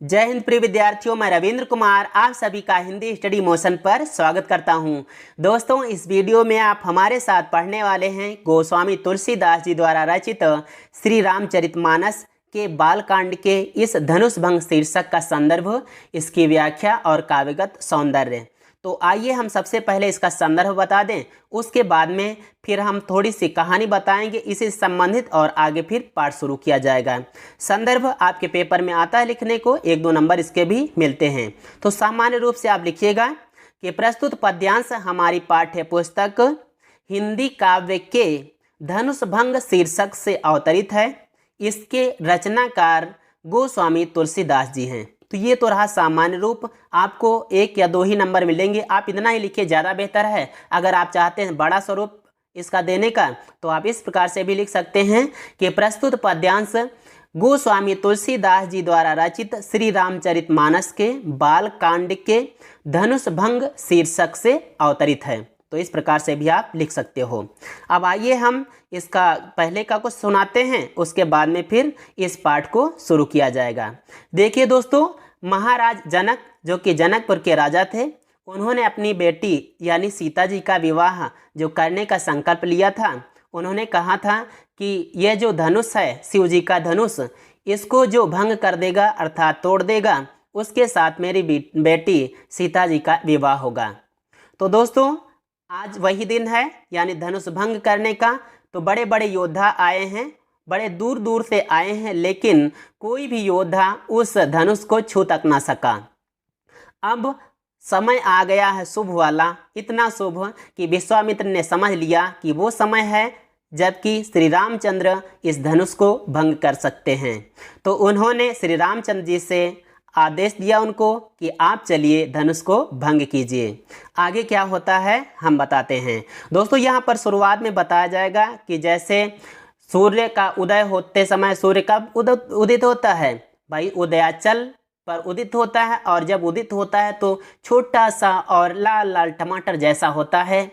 जय हिंद प्रिय विद्यार्थियों, मैं रविंद्र कुमार आप सभी का हिंदी स्टडी मोशन पर स्वागत करता हूं। दोस्तों, इस वीडियो में आप हमारे साथ पढ़ने वाले हैं गोस्वामी तुलसीदास जी द्वारा रचित श्री रामचरितमानस के बालकांड के इस धनुष भंग शीर्षक का संदर्भ, इसकी व्याख्या और काव्यगत सौंदर्य। तो आइए हम सबसे पहले इसका संदर्भ बता दें, उसके बाद में फिर हम थोड़ी सी कहानी बताएंगे इसी संबंधित और आगे फिर पाठ शुरू किया जाएगा। संदर्भ आपके पेपर में आता है लिखने को, 1-2 नंबर इसके भी मिलते हैं। तो सामान्य रूप से आप लिखिएगा कि प्रस्तुत पद्यांश हमारी पाठ्य पुस्तक हिंदी काव्य के धनुष भंग शीर्षक से अवतरित है। इसके रचनाकार गोस्वामी तुलसीदास जी हैं। तो ये तो रहा सामान्य रूप, आपको 1 या 2 ही नंबर मिलेंगे। आप इतना ही लिखिए, ज़्यादा बेहतर है। अगर आप चाहते हैं बड़ा स्वरूप इसका देने का तो आप इस प्रकार से भी लिख सकते हैं कि प्रस्तुत पद्यांश गोस्वामी तुलसीदास जी द्वारा रचित श्री रामचरितमानस के बाल कांड के धनुष भंग शीर्षक से अवतरित है। तो इस प्रकार से भी आप लिख सकते हो। अब आइए हम इसका पहले का कुछ सुनाते हैं, उसके बाद में फिर इस पाठ को शुरू किया जाएगा। देखिए दोस्तों, महाराज जनक जो कि जनकपुर के राजा थे, उन्होंने अपनी बेटी यानी सीता जी का विवाह जो करने का संकल्प लिया था। उन्होंने कहा था कि यह जो धनुष है, शिव जी का धनुष, इसको जो भंग कर देगा अर्थात तोड़ देगा, उसके साथ मेरी बेटी सीता जी का विवाह होगा। तो दोस्तों, आज वही दिन है यानी धनुष भंग करने का। तो बड़े बड़े योद्धा आए हैं, बड़े दूर दूर से आए हैं, लेकिन कोई भी योद्धा उस धनुष को छू तक ना सका। अब समय आ गया है शुभ वाला, इतना शुभ कि विश्वामित्र ने समझ लिया कि वो समय है जबकि श्री रामचंद्र इस धनुष को भंग कर सकते हैं। तो उन्होंने श्री रामचंद्र जी से आदेश दिया उनको कि आप चलिए धनुष को भंग कीजिए। आगे क्या होता है हम बताते हैं। दोस्तों, यहाँ पर शुरुआत में बताया जाएगा कि जैसे सूर्य का उदय होते समय सूर्य कब उदित होता है भाई, उदयाचल पर उदित होता है। और जब उदित होता है तो छोटा सा और लाल लाल टमाटर जैसा होता है।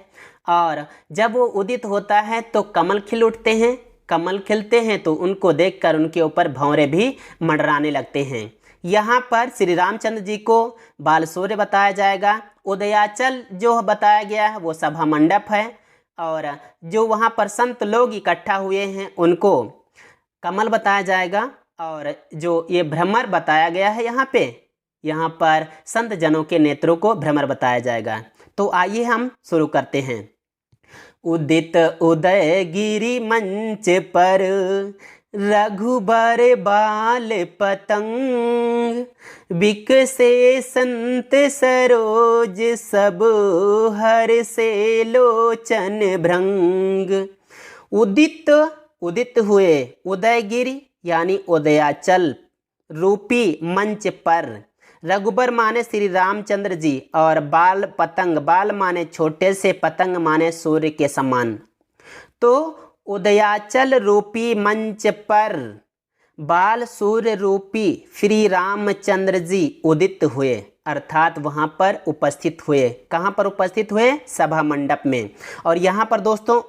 और जब वो उदित होता है तो कमल खिल उठते हैं। कमल खिलते हैं तो उनको देखकर उनके ऊपर भंवरे भी मंडराने लगते हैं। यहाँ पर श्री रामचंद्र जी को बाल सूर्य बताया जाएगा। उदयाचल जो बताया गया है वो सभा मंडप है। और जो वहाँ पर संत लोग इकट्ठा हुए हैं उनको कमल बताया जाएगा। और जो ये भ्रमर बताया गया है यहाँ पर संत जनों के नेत्रों को भ्रमर बताया जाएगा। तो आइए हम शुरू करते हैं। उदित उदय गिरि मंच पर रघुबर बाल पतंग, बिकसे संत सरोज सब हर से लोचन भृंग। उदित हुए उदयगिरि यानी उदयाचल रूपी मंच पर, रघुबर माने श्री रामचंद्र जी, और बाल पतंग, बाल माने छोटे से, पतंग माने सूर्य के समान। तो उदयाचल रूपी मंच पर बाल सूर्य रूपी श्री रामचंद्र जी उदित हुए, अर्थात वहाँ पर उपस्थित हुए। कहाँ पर उपस्थित हुए? सभा मंडप में। और यहाँ पर दोस्तों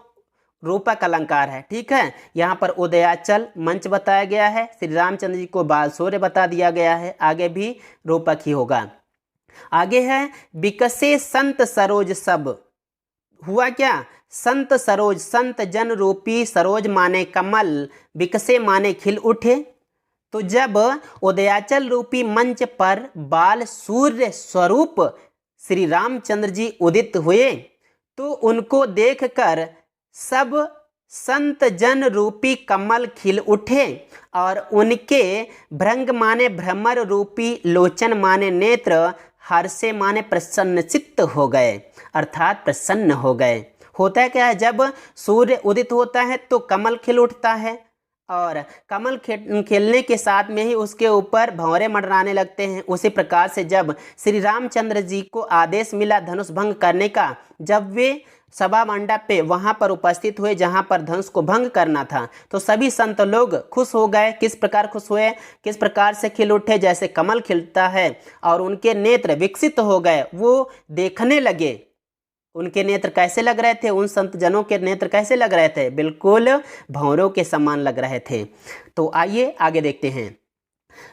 रूपक अलंकार है, ठीक है। यहाँ पर उदयाचल मंच बताया गया है, श्री रामचंद्र जी को बाल सूर्य बता दिया गया है। आगे भी रूपक ही होगा। आगे है बिकसे संत सरोज सब। हुआ क्या? संत सरोज, संत जन रूपी, सरोज माने कमल, बिकसे माने खिल उठे। तो जब उदयाचल रूपी मंच पर बाल सूर्य स्वरूप श्री रामचंद्र जी उदित हुए तो उनको देखकर सब संत जन रूपी कमल खिल उठे और उनके भृंग माने भ्रमर रूपी, लोचन माने नेत्र, हर्षे माने प्रसन्नचित्त हो गए, अर्थात प्रसन्न हो गए। होता क्या है, जब सूर्य उदित होता है तो कमल खिल उठता है और कमल खिलने के साथ में ही उसके ऊपर भंवरे मंडराने लगते हैं। उसी प्रकार से जब श्री रामचंद्र जी को आदेश मिला धनुष भंग करने का, जब वे सभा मंडप पे वहाँ पर उपस्थित हुए जहाँ पर धनुष को भंग करना था, तो सभी संत लोग खुश हो गए। किस प्रकार खुश हुए, किस प्रकार से खिल उठे? जैसे कमल खिलता है और उनके नेत्र विकसित हो गए, वो देखने लगे। उनके नेत्र कैसे लग रहे थे? उन संत जनों के नेत्र कैसे लग रहे थे? बिल्कुल भंवरों के समान लग रहे थे। तो आइए आगे देखते हैं।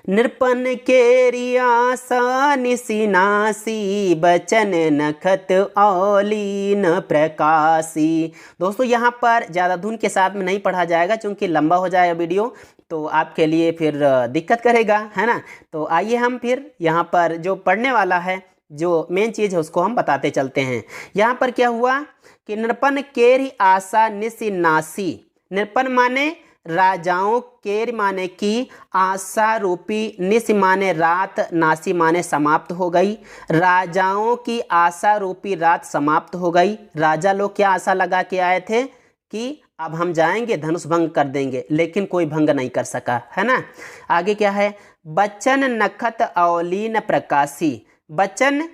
नृपन केरी आशा निसी नासी, बचन नखत औलीन प्रकाशी। दोस्तों यहाँ पर ज़्यादा धुन के साथ में नहीं पढ़ा जाएगा, क्योंकि लंबा हो जाएगा वीडियो, तो आपके लिए फिर दिक्कत करेगा, है ना। तो आइए हम फिर यहाँ पर जो पढ़ने वाला है, जो मेन चीज़ है उसको हम बताते चलते हैं। यहाँ पर क्या हुआ कि नृपन केरी आशा निसी नासी। नृपन माने राजाओं, केर माने की, आशा रूपी, निस माने रात, नासी माने समाप्त हो गई। राजाओं की आशा रूपी रात समाप्त हो गई। राजा लोग क्या आशा लगा के आए थे कि अब हम जाएंगे धनुष भंग कर देंगे, लेकिन कोई भंग नहीं कर सका, है ना। आगे क्या है, बचन नखत अवलीन प्रकाशी। बचन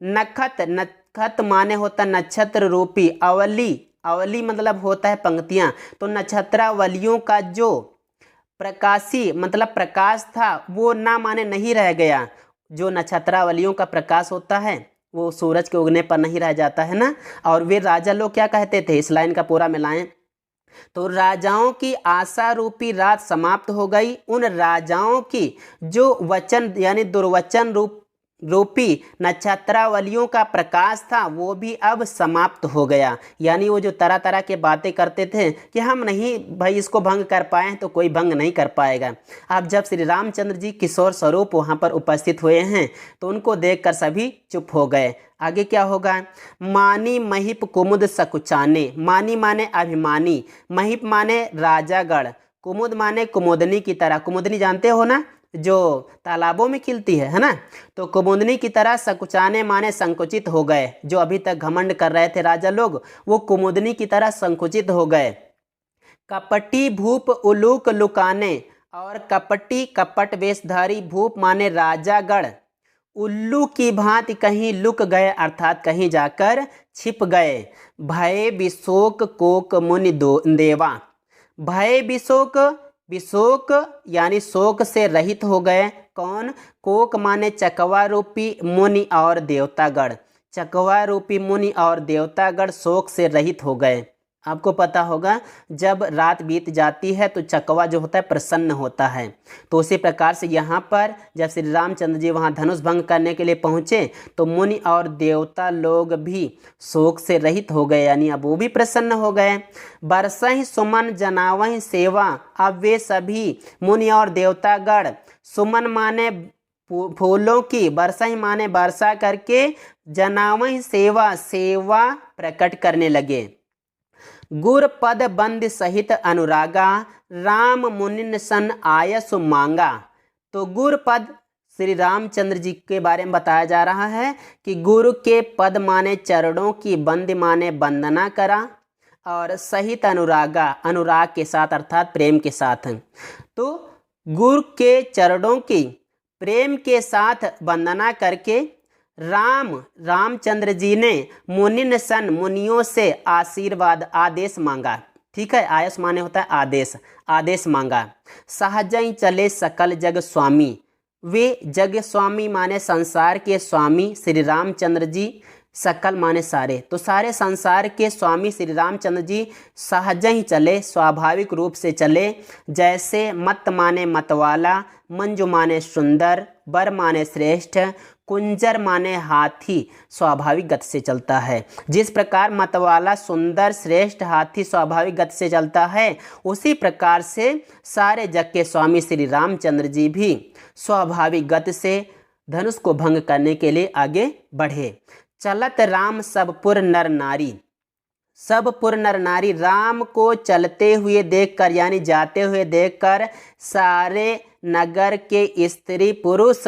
नखत, नखत माने होता नक्षत्र रूपी, अवली, अवली मतलब होता है पंक्तियां, तो नक्षत्रावलियों का जो प्रकाशी मतलब प्रकाश था वो ना माने नहीं रह गया। जो नक्षत्रावलियों का प्रकाश होता है वो सूरज के उगने पर नहीं रह जाता है ना। और वे राजा लोग क्या कहते थे, इस लाइन का पूरा मिलाएं तो, राजाओं की आशा रूपी रात समाप्त हो गई। उन राजाओं की जो वचन यानी दुर्वचन रूपी नक्षत्रावलियों का प्रकाश था वो भी अब समाप्त हो गया। यानी वो जो तरह तरह के बातें करते थे कि हम नहीं भाई इसको भंग कर पाए, तो कोई भंग नहीं कर पाएगा। अब जब श्री रामचंद्र जी किशोर स्वरूप वहाँ पर उपस्थित हुए हैं तो उनको देखकर सभी चुप हो गए। आगे क्या होगा, मानी महिप कुमुद सकुचाने। मानी माने अभिमानी, महिप माने राजागढ़, कुमुद माने कुमुदनी की तरह। कुमुदनी जानते हो ना, जो तालाबों में खिलती है ना। तो कुमुदनी की तरह सकुचाने माने संकुचित हो गए। जो अभी तक घमंड कर रहे थे राजा लोग, वो कुमुदनी की तरह संकुचित हो गए। कपटी भूप उलूक लुकाने, और कपटी कपट वेशधारी, भूप माने राजागढ़, उल्लू की भांति कहीं लुक गए, अर्थात कहीं जाकर छिप गए। भय विशोक कोक मुनि देवा। भय विशोक, विशोक यानी शोक से रहित हो गए। कौन, कोक माने चकवा रूपी मुनि और देवतागण। चकवा रूपी मुनि और देवतागण शोक से रहित हो गए। आपको पता होगा जब रात बीत जाती है तो चकवा जो होता है प्रसन्न होता है। तो उसी प्रकार से यहाँ पर जब श्री रामचंद्र जी वहाँ धनुष भंग करने के लिए पहुँचे तो मुनि और देवता लोग भी शोक से रहित हो गए, यानी अब वो भी प्रसन्न हो गए। बरसहि सुमन जनावहि सेवा। अब वे सभी मुनि और देवतागण, सुमन माने फूलों की, बरसहि माने वर्षा करके, जनावहि सेवा, सेवा प्रकट करने लगे। गुर पद बंद सहित अनुरागा, राम मुनिन सन आयसु मांगा। तो गुर पद श्री रामचंद्र जी के बारे में बताया जा रहा है कि गुरु के पद माने चरणों की, बंद माने वंदना करा, और सहित अनुरागा, अनुराग के साथ अर्थात प्रेम के साथ। तो गुरु के चरणों की प्रेम के साथ वंदना करके रामचंद्र जी ने मुनिन सन, मुनियों से आशीर्वाद, आदेश मांगा। ठीक है, आयस माने होता है आदेश, आदेश मांगा। सहजई चले सकल जग स्वामी। वे जग स्वामी माने संसार के स्वामी श्री रामचंद्र जी, सकल माने सारे, तो सारे संसार के स्वामी श्री रामचंद्र जी सहजई चले, स्वाभाविक रूप से चले। जैसे मत माने मतवाला, मंजू माने सुंदर, बर माने श्रेष्ठ, कुंजर माने हाथी स्वाभाविक गति से चलता है। जिस प्रकार मतवाला, सुंदर, श्रेष्ठ, हाथी स्वाभाविक गति से चलता है, उसी प्रकार से सारे जग के स्वामी श्री रामचंद्र जी भी स्वाभाविक गति से धनुष को भंग करने के लिए आगे बढ़े। चलत राम सब पुर नर नारी। सब पुर नर नारी, राम को चलते हुए देखकर यानी जाते हुए देखकर सारे नगर के स्त्री पुरुष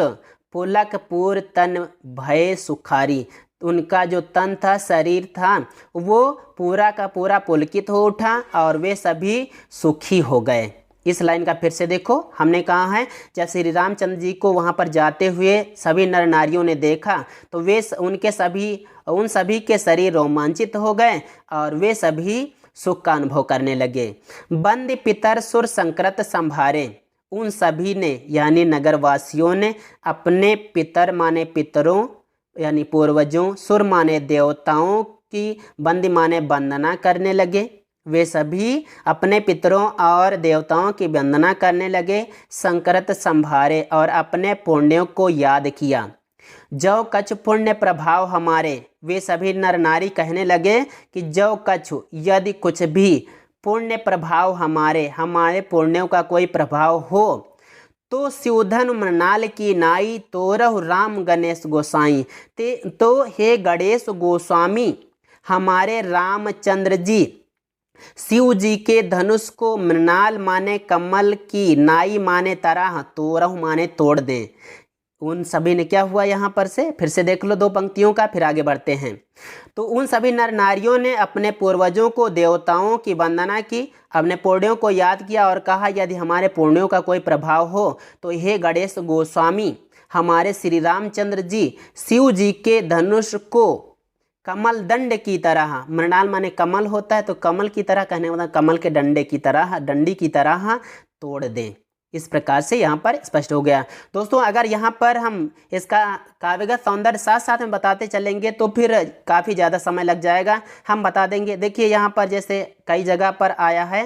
पुलक पूर तन भय सुखारी। उनका जो तन था, शरीर था, वो पूरा का पूरा पुलकित हो उठा और वे सभी सुखी हो गए। इस लाइन का फिर से देखो, हमने कहा है जब श्री रामचंद्र जी को वहाँ पर जाते हुए सभी नर नारियों ने देखा तो वे उन सभी के शरीर रोमांचित हो गए और वे सभी सुख का अनुभव करने लगे। बंद पितर सुर संकृत संभारे। उन सभी ने यानी नगरवासियों ने अपने पितर माने पितरों यानी पूर्वजों, सुर माने देवताओं की, बंदी माने वंदना करने लगे। वे सभी अपने पितरों और देवताओं की वंदना करने लगे, संकृत संभारे और अपने पुण्यों को याद किया। जो कछु पुण्य प्रभाव हमारे, वे सभी नर नारी कहने लगे कि जो कछु यदि कुछ भी पुण्य प्रभाव हमारे पुण्यों का कोई प्रभाव हो तो स्यूधन मृणाल की नाई तोरहु राम गणेश गोसाई। तो हे गणेश गोस्वामी, हमारे रामचंद्र जी शिव जी के धनुष को मृणाल माने कमल की, नाई माने तरह, तोरहु माने तोड़ दें। उन सभी ने क्या हुआ, यहाँ पर से फिर से देख लो 2 पंक्तियों का, फिर आगे बढ़ते हैं। तो उन सभी नर नारियों ने अपने पूर्वजों को, देवताओं की वंदना की, अपने पुण्यों को याद किया और कहा यदि हमारे पुण्यों का कोई प्रभाव हो तो हे गणेश गोस्वामी, हमारे श्री रामचंद्र जी शिव जी के धनुष को कमल दंड की तरह, मृणाल माने कमल होता है तो कमल की तरह कहने वाला कमल के डंडे की तरह, डंडी की तरह तोड़ दें। इस प्रकार से यहाँ पर स्पष्ट हो गया। दोस्तों अगर यहाँ पर हम इसका काव्यगत सौंदर्य साथ साथ में बताते चलेंगे तो फिर काफ़ी ज़्यादा समय लग जाएगा। हम बता देंगे, देखिए यहाँ पर जैसे कई जगह पर आया है,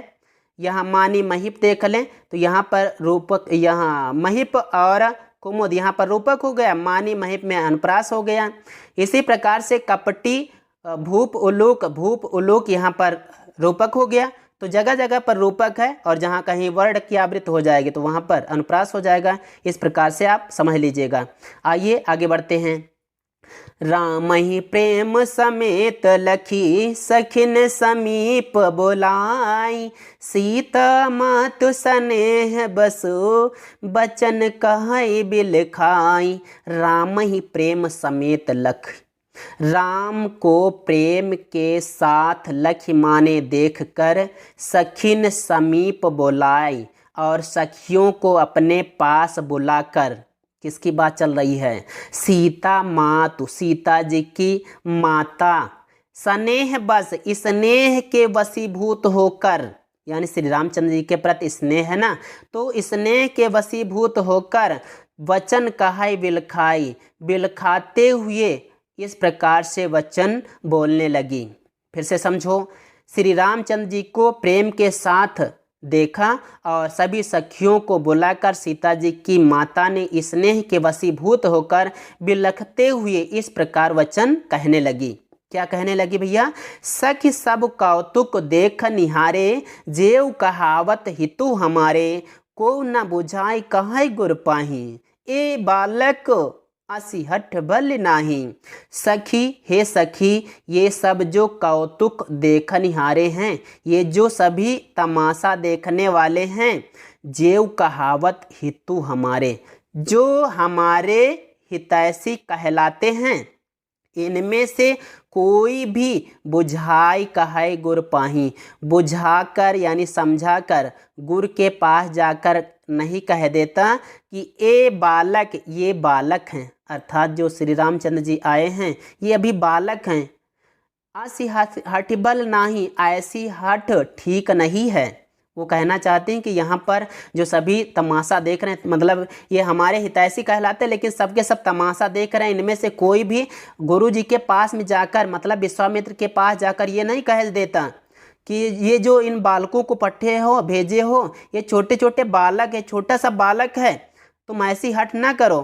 यहाँ मानी महिप देख लें तो यहाँ पर रूपक, यहाँ महिप और कुमुद, यहाँ पर रूपक हो गया, मानी महिप में अनुप्रास हो गया। इसी प्रकार से कपटी भूप उलूक यहाँ पर रूपक हो गया। तो जगह जगह पर रूपक है और जहाँ कहीं वर्ण की आवृत्ति हो जाएगी तो वहाँ पर अनुप्रास हो जाएगा। इस प्रकार से आप समझ लीजिएगा। आइए आगे बढ़ते हैं। राम ही प्रेम समेत लखी सखिन समीप बोलाई, सीता मातु स्नेह बसु बचन कहै बिलखाई। राम ही प्रेम समेत लख, राम को प्रेम के साथ लख माने देखकर सखिन समीप बुलाई, और सखियों को अपने पास बुलाकर, किसकी बात चल रही है, सीता मातु, सीता जी की माता, स्नेह बस, स्नेह के वशीभूत होकर, यानी श्री रामचंद्र जी के प्रति स्नेह है ना, तो स्नेह के वशीभूत होकर वचन कहाई बिलखाई, बिलखाते हुए इस प्रकार से वचन बोलने लगी। फिर से समझो, श्री रामचंद्र जी को प्रेम के साथ देखा और सभी सखियों को बुलाकर सीता जी की माता ने स्नेह के वशीभूत होकर बिलखते हुए इस प्रकार वचन कहने लगी। क्या कहने लगी भैया, सखी सब कौतुक देख निहारे, जेव कहावत हितु हमारे, को न बुझाई कहै गुर पाही, ए बालक असी हठ बल नाही। सखी, हे सखी, ये सब जो कौतुक देखनिहारे हैं, ये जो सभी तमाशा देखने वाले हैं, जेव कहावत हितु हमारे, जो हमारे हितैषी कहलाते हैं, इनमें से कोई भी बुझाई कहे गुर पाही, बुझाकर यानी समझाकर गुर के पास जाकर नहीं कह देता कि ए बालक, ये बालक हैं, अर्थात जो श्री रामचंद्र जी आए हैं ये अभी बालक हैं। ऐसी हठ बल नहीं, ऐसी हठ ठीक नहीं है। वो कहना चाहते हैं कि यहाँ पर जो सभी तमाशा देख रहे हैं, मतलब ये हमारे हितैषी कहलाते हैं, लेकिन सबके सब तमाशा देख रहे हैं, इनमें से कोई भी गुरु जी के पास में जाकर, मतलब विश्वामित्र के पास जाकर ये नहीं कह देता कि ये जो इन बालकों को पट्टे हो भेजे हो, ये छोटे छोटे बालक है, छोटा सा बालक है, तुम ऐसी हट ना करो।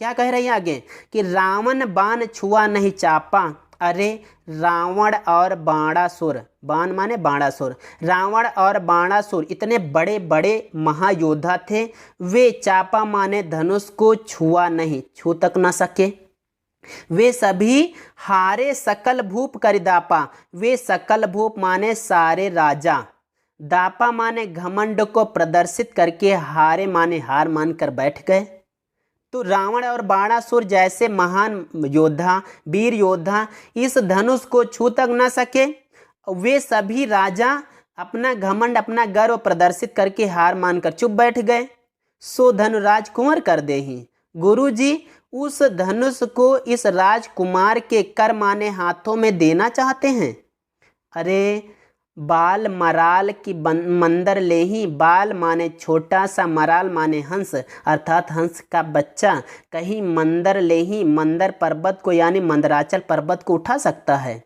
क्या कह रही है आगे कि रावण बाण छुआ नहीं चापा। अरे रावण और बाणासुर, बाण माने बाणासुर, रावण और बाणासुर इतने बड़े बड़े महायोद्धा थे, वे चापा माने धनुष को छुआ नहीं, छू तक न सके। वे सभी हारे सकल भूप कर दापा, वे सकल भूप माने सारे राजा, दापा माने घमंड को प्रदर्शित करके हारे माने हार मानकर बैठ गए। तो रावण और बाणासुर जैसे महान योद्धा, वीर योद्धा इस धनुष को छू तक न सके। वे सभी राजा अपना घमंड, अपना गर्व प्रदर्शित करके हार मानकर चुप बैठ गए। सो धनुराज कुंवर कर देहि। गुरुजी उस धनुष को इस राजकुमार के कर माने हाथों में देना चाहते हैं। अरे बाल मराल की मंदर ले ही, बाल माने छोटा सा, मराल माने हंस, अर्थात हंस का बच्चा कहीं मंदर ले ही, मंदर पर्वत को यानी मंदराचल पर्वत को उठा सकता है,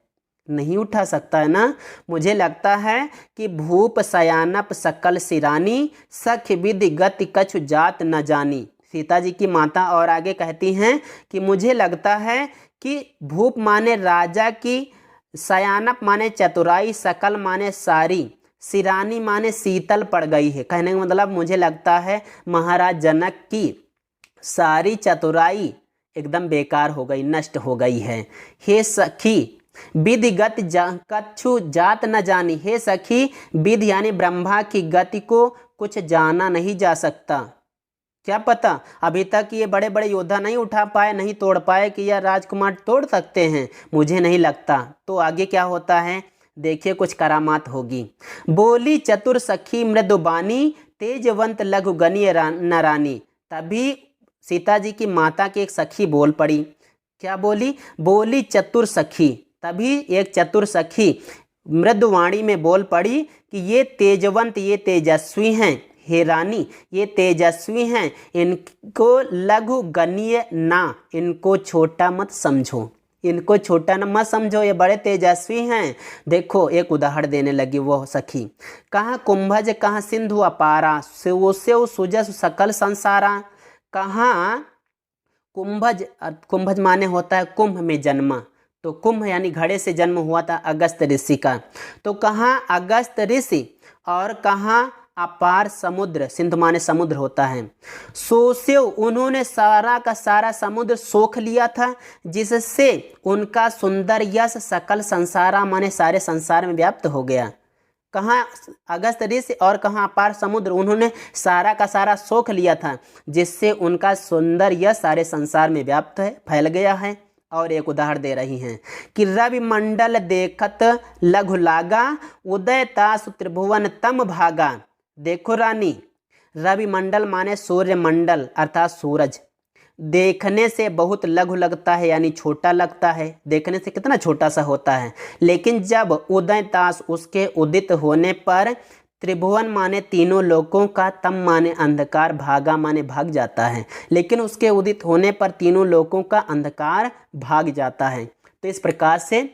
नहीं उठा सकता है ना। मुझे लगता है कि भूप शयानप सकल सिरानी, सख विधि गति कछु जात न जानी। सीता जी की माता और आगे कहती हैं कि मुझे लगता है कि भूप माने राजा की, शयानप माने चतुराई, सकल माने सारी, सिरानी माने शीतल पड़ गई है। कहने का मतलब मुझे लगता है महाराज जनक की सारी चतुराई एकदम बेकार हो गई, नष्ट हो गई है। हे सखी विधिगत कछु जात न जानी, हे सखी विधि यानी ब्रह्मा की गति को कुछ जाना नहीं जा सकता। क्या पता अभी तक ये बड़े बड़े योद्धा नहीं उठा पाए, नहीं तोड़ पाए कि यह राजकुमार तोड़ सकते हैं, मुझे नहीं लगता। तो आगे क्या होता है देखिए, कुछ करामात होगी। बोली चतुर सखी मृदुबानी, तेजवंत लघु गनीय नरानी। तभी सीता जी की माता की एक सखी बोल पड़ी। क्या बोली? बोली चतुर सखी। तभी एक चतुर सखी मृदुवाणी में बोल पड़ी कि ये तेजवंत, ये तेजस्वी हैं, हे रानी ये तेजस्वी हैं, इनको लघु गण्य ना, इनको छोटा मत समझो, इनको छोटा न मत समझो, ये बड़े तेजस्वी हैं। देखो एक उदाहरण देने लगी वो सखी। कहाँ कुंभज कहाँ सिंधु अपारा, सेव सुजस सकल संसारा। कहाँ कुंभज, कुंभज माने होता है कुंभ में जन्मा, तो कुंभ यानी घड़े से जन्म हुआ था अगस्त ऋषि का। तो कहाँ अगस्त ऋषि और कहाँ अपार समुद्र, सिंधु माने समुद्र होता है। सोसेव उन्होंने सारा का सारा समुद्र सोख लिया था, जिससे उनका सुंदर यश सकल संसारा माने सारे संसार में व्याप्त हो गया। कहाँ अगस्त ऋषि और कहाँ अपार समुद्र, उन्होंने सारा का सारा सोख लिया था, जिससे उनका सुंदर यश सारे संसार में व्याप्त है, फैल गया है। और एक उदाहरण दे रही हैं कि रवि मंडल देखत लघु लागा, उदय तासु त्रिभुवन तम भागा। देखो रानी, रवि मंडल माने सूर्य मंडल अर्थात सूरज, देखने से बहुत लघु लगता है यानी छोटा लगता है, देखने से कितना छोटा सा होता है, लेकिन जब उदय तास उसके उदित होने पर, त्रिभुवन माने तीनों लोकों का, तम माने अंधकार, भागा माने भाग जाता है, लेकिन उसके उदित होने पर तीनों लोकों का अंधकार भाग जाता है। तो इस प्रकार से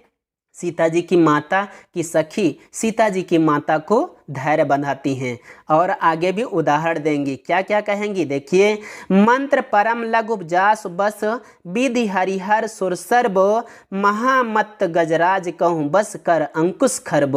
सीता जी की माता की सखी सीता जी की माता को धैर्य बंधाती हैं और आगे भी उदाहरण देंगी। क्या क्या कहेंगी देखिए। मंत्र परम लघु जास बस, विधि हरिहर सुरसर्ब, महामत गजराज कहूँ बस कर अंकुश खरब।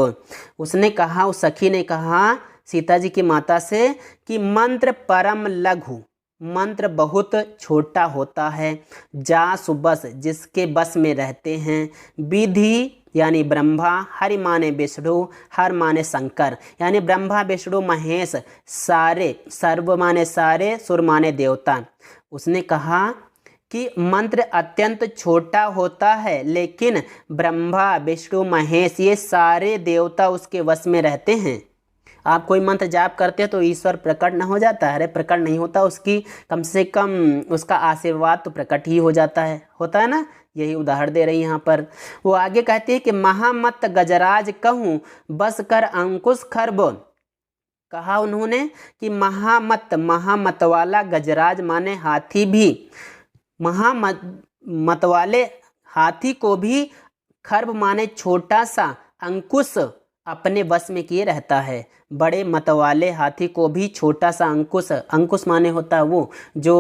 उसने कहा, उस सखी ने कहा सीता जी की माता से कि मंत्र परम लघु, मंत्र बहुत छोटा होता है, जास बस जिसके बस में रहते हैं, विधि यानी ब्रह्मा, हरि माने विष्णु, हर माने शंकर यानी ब्रह्मा विष्णु महेश, सारे, सर्व माने सारे, सुर माने देवता। उसने कहा कि मंत्र अत्यंत छोटा होता है, लेकिन ब्रह्मा विष्णु महेश ये सारे देवता उसके वश में रहते हैं। आप कोई मंत्र जाप करते हैं तो ईश्वर प्रकट न हो जाता है? अरे प्रकट नहीं होता, उसकी कम से कम उसका आशीर्वाद तो प्रकट ही हो जाता है, होता है ना। यही उदाहरण दे रही यहाँ पर। वो आगे कहती है कि महामत गजराज कहूँ बस कर अंकुश खरब। कहा उन्होंने कि महामत, महामत वाला, गजराज माने हाथी भी, महामत वाले हाथी को भी, खरब माने छोटा सा, अंकुश अपने वश में किए रहता है। बड़े मत वाले हाथी को भी छोटा सा अंकुश, अंकुश माने होता है वो जो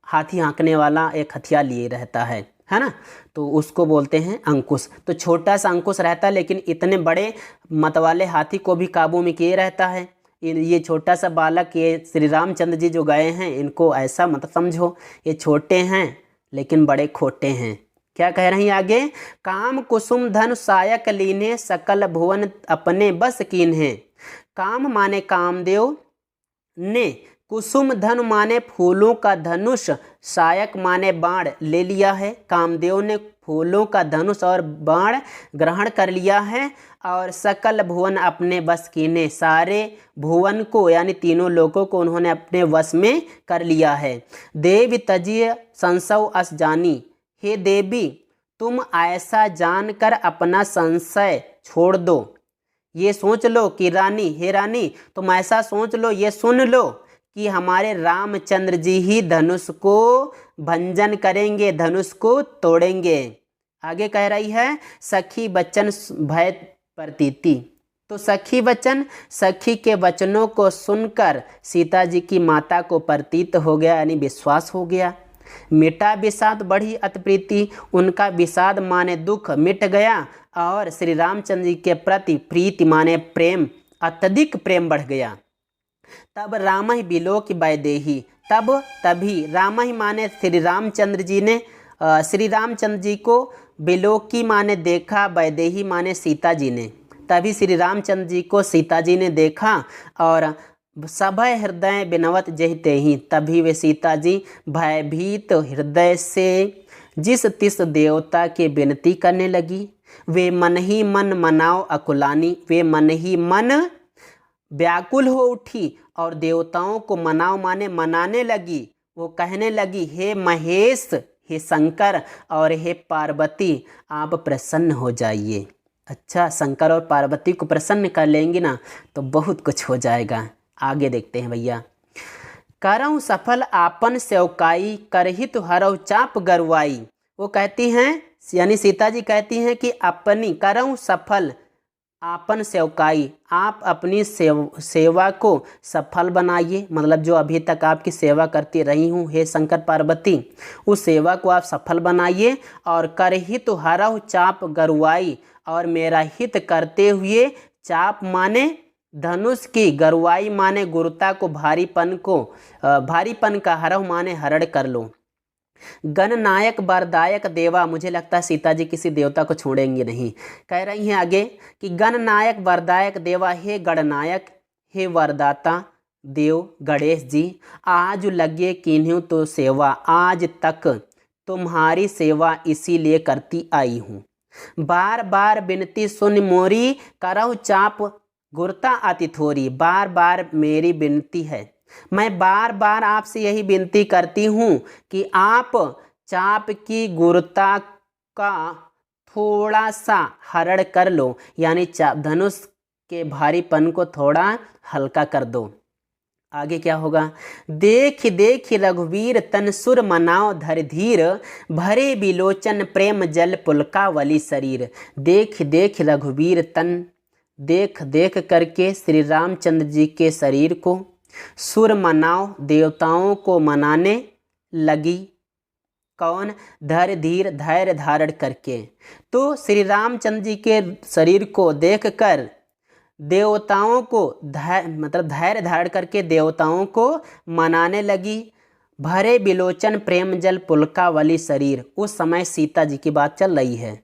हाथी हाँकने वाला एक हथियार लिए रहता है ना, तो उसको बोलते हैं अंकुश। तो छोटा सा अंकुश रहता है, लेकिन इतने बड़े मत वाले हाथी को भी काबू में किए रहता है। ये छोटा सा बालक, ये श्री रामचंद्र जी जो गए हैं, इनको ऐसा मत समझो, ये छोटे हैं लेकिन बड़े खोटे हैं। क्या कह रही हैं आगे। काम कुसुम धन सायक लीने, सकल भुवन अपने बस कीन्हे। काम माने कामदेव ने, कुसुम धन माने फूलों का धनुष, सायक माने बाण ले लिया है। कामदेव ने फूलों का धनुष और बाण ग्रहण कर लिया है, और सकल भुवन अपने बस कीने, सारे भुवन को यानी तीनों लोकों को उन्होंने अपने वश में कर लिया है। देवी तजिय संशव अस जानी, हे देवी तुम ऐसा जानकर अपना संशय छोड़ दो। ये सोच लो कि रानी, हे रानी तुम ऐसा सोच लो, ये सुन लो कि हमारे रामचंद्र जी ही धनुष को भंजन करेंगे, धनुष को तोड़ेंगे। आगे कह रही है सखी बचन भय प्रतीति। तो सखी वचन, सखी के वचनों को सुनकर सीता जी की माता को प्रतीत हो गया, यानी विश्वास हो गया। मिटा विषाद बढ़ी अति प्रीति, उनका विषाद माने दुख मिट गया और श्री रामचंद्र जी के प्रति प्रीति माने प्रेम, अत्यधिक प्रेम बढ़ गया। तब राम ही बिलो की वैदेही, तभी राम ही माने श्री रामचंद्र जी ने श्री रामचंद्र जी को बिलोकी माने देखा, वैदेही माने सीता जी ने। तभी श्री रामचंद्र जी को सीता जी ने देखा और सभय हृदय बिनवत जहिते ही, तभी वे सीता जी भयभीत हृदय से जिस तिस देवता के विनती करने लगी। वे मन ही मन मनाओ अकुलानी, वे मन ही मन व्याकुल हो उठी और देवताओं को मनाओ माने मनाने लगी। वो कहने लगी, हे महेश, हे शंकर और हे पार्वती, आप प्रसन्न हो जाइए। अच्छा, शंकर और पार्वती को प्रसन्न कर लेंगे ना तो बहुत कुछ हो जाएगा। आगे देखते हैं भैया। करऊँ सफल आपन सेवकाई, करहित हरऊ चाप गरुआई। वो कहती हैं, यानी सीता जी कहती हैं कि अपनी करऊँ सफल आपन सेवकाई, आप अपनी सेवा को सफल बनाइए। मतलब जो अभी तक आपकी सेवा करती रही हूँ हे शंकर पार्वती, उस सेवा को आप सफल बनाइए। और करहित हरऊ चाप गरुआई, और मेरा हित करते हुए चाप माने धनुष की, गरुआई माने गुरुता को, भारीपन का हरऊ माने हरण कर लो। गणनायक वरदायक देवा, मुझे लगता है सीता जी किसी देवता को छोड़ेंगे नहीं। कह रही हैं आगे कि गणनायक वरदायक देवा, हे गणनायक, हे वरदाता देव गणेश जी, आज लगे किन्हीं तो सेवा, आज तक तुम्हारी सेवा इसीलिए करती आई हूँ। बार बार विनती सुन मोरी, करहु चाप गुरता अति थोरी। बार बार मेरी विनती है, मैं बार बार आपसे यही विनती करती हूँ कि आप चाप की गुरुता का थोड़ा सा हरण कर लो, यानी धनुष के भारीपन को थोड़ा हल्का कर दो। आगे क्या होगा? देख देख रघुवीर तन सुर मनाओ धर धीर, भरे बिलोचन प्रेम जल पुलकावली शरीर। देख देख रघुवीर तन, देख देख करके श्री रामचंद्र जी के शरीर को, सुर मनाओ देवताओं को मनाने लगी। कौन? धर धीर, धैर्य धारण करके। तो श्री रामचंद्र जी के शरीर को देखकर देवताओं को धैर्य धारण करके देवताओं को मनाने लगी। भरे बिलोचन प्रेम जल पुलकावली शरीर। उस समय सीता जी की बात चल रही है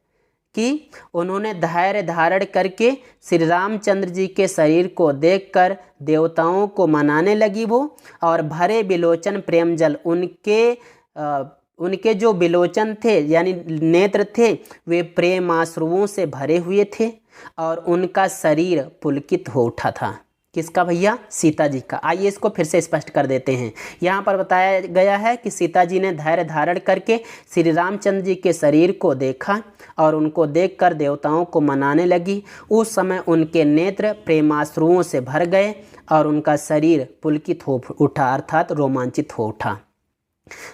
कि उन्होंने धैर्य धारण करके श्री रामचंद्र जी के शरीर को देखकर देवताओं को मनाने लगी वो। और भरे बिलोचन प्रेम जल, उनके जो बिलोचन थे यानी नेत्र थे वे प्रेमाश्रुओं से भरे हुए थे और उनका शरीर पुलकित हो उठा था। किसका भैया? सीता जी का। आइए इसको फिर से स्पष्ट कर देते हैं। यहाँ पर बताया गया है कि सीता जी ने धैर्य धारण करके श्री रामचंद्र जी के शरीर को देखा और उनको देखकर देवताओं को मनाने लगी। उस समय उनके नेत्र प्रेमाश्रुओं से भर गए और उनका शरीर पुलकित हो उठा, अर्थात रोमांचित हो उठा।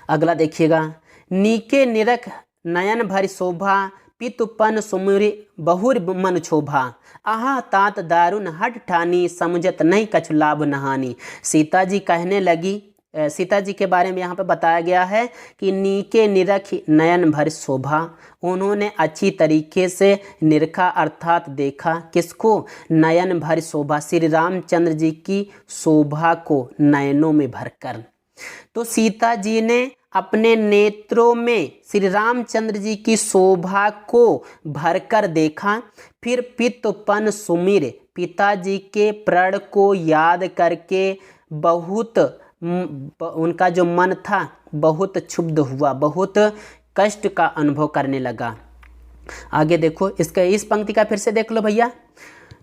अगला देखिएगा। नीके निरख नयन भरि शोभा, पितुपन सुमुरी बहुर मन क्षोभा। आहा तात दारुण हट ठानी, समुझत नहीं कछु लाभ नहानी। सीता जी कहने लगी, सीता जी के बारे में यहाँ पर बताया गया है कि नीके निरख नयन भर शोभा, उन्होंने अच्छी तरीके से निरखा अर्थात देखा। किसको? नयन भर शोभा, श्री रामचंद्र जी की शोभा को नयनों में भरकर। तो सीता जी ने अपने नेत्रों में श्री रामचंद्र जी की शोभा को भरकर देखा। फिर पितुपन सुमिर, पिताजी के प्रण को याद करके बहुत उनका जो मन था बहुत क्षुब्ध हुआ, बहुत कष्ट का अनुभव करने लगा। आगे देखो, इस पंक्ति का फिर से देख लो भैया।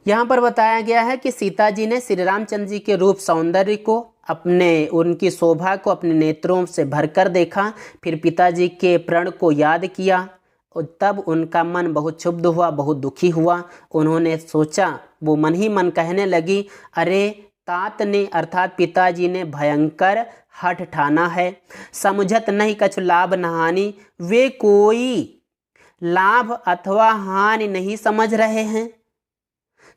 यहाँ पर बताया गया है कि सीता जी ने श्री रामचंद्र जी के रूप सौंदर्य को, उनकी शोभा को अपने नेत्रों से भरकर देखा। फिर पिताजी के प्रण को याद किया और तब उनका मन बहुत क्षुब्ध हुआ, बहुत दुखी हुआ। उन्होंने सोचा, वो मन ही मन कहने लगी, अरे तात ने अर्थात पिताजी ने भयंकर हठ ठाना है, समुझत नहीं कछु लाभ नहानी। वे कोई लाभ अथवा हानि नहीं समझ रहे हैं।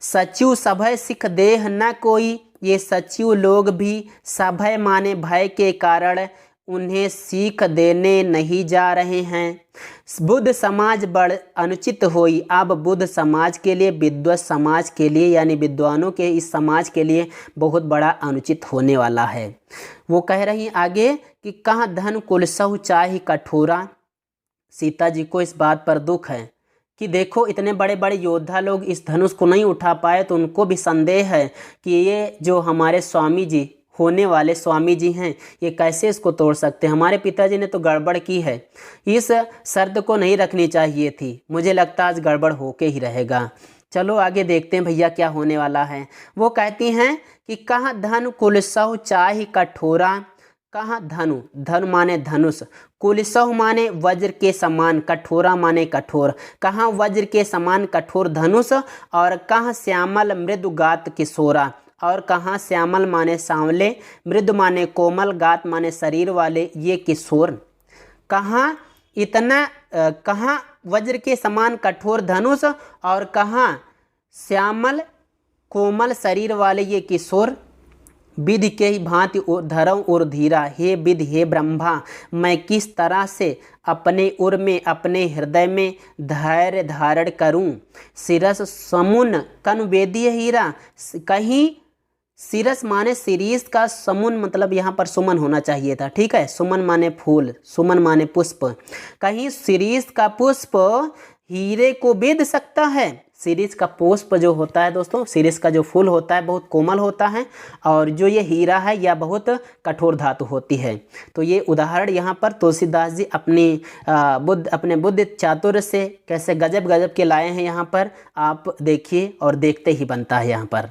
सचिव सभय सिख देह न कोई, ये सचिव लोग भी सभय माने भय के कारण उन्हें सीख देने नहीं जा रहे हैं। बुद्ध समाज बड़ अनुचित होई, अब बुद्ध समाज के लिए, विद्वत समाज के लिए यानी विद्वानों के इस समाज के लिए बहुत बड़ा अनुचित होने वाला है। वो कह रही आगे कि कहाँ धन कुलसहु चाहि कठोरा। सीता जी को इस बात पर दुख है कि देखो इतने बड़े बड़े योद्धा लोग इस धनुष को नहीं उठा पाए, तो उनको भी संदेह है कि ये जो हमारे स्वामी जी, होने वाले स्वामी जी हैं, ये कैसे इसको तोड़ सकते हैं। हमारे पिताजी ने तो गड़बड़ की है, इस शर्त को नहीं रखनी चाहिए थी। मुझे लगता है आज गड़बड़ होके ही रहेगा। चलो आगे देखते हैं भैया क्या होने वाला है। वो कहती हैं कि कहाँ धन कुलसहु चाहि कठोरा। कहाँ धनु, धनु माने धनुष, कुलसहु माने वज्र के समान, कठोरा माने कठोर। कहाँ वज्र के समान कठोर धनुष, और कहाँ श्यामल मृदु गात किशोरा। और कहाँ श्यामल माने सांवले, मृदु माने कोमल, गात माने शरीर वाले ये किशोर। कहाँ इतना कहाँ वज्र के समान कठोर धनुष, और कहाँ श्यामल कोमल शरीर वाले ये किशोर। विधि के ही भांति धरऊँ उर धीरा, हे विधि हे ब्रह्मा, मैं किस तरह से अपने उर में, अपने हृदय में धैर्य धारण करूं। सिरस समुन कन वेदीय हीरा। कहीं सिरस माने सिरीस का, समुन मतलब यहाँ पर सुमन होना चाहिए था, ठीक है। सुमन माने फूल, सुमन माने पुष्प। कहीं सिरीस का पुष्प हीरे को बेध सकता है। सिरीस का पुष्प जो होता है दोस्तों, सिरीस का जो फूल होता है बहुत कोमल होता है, और जो ये हीरा है यह बहुत कठोर धातु होती है। तो ये उदाहरण यहाँ पर तुलसीदास जी अपने बुद्ध चातुर्य से कैसे गजब गजब के लाए हैं यहाँ पर, आप देखिए और देखते ही बनता है। यहाँ पर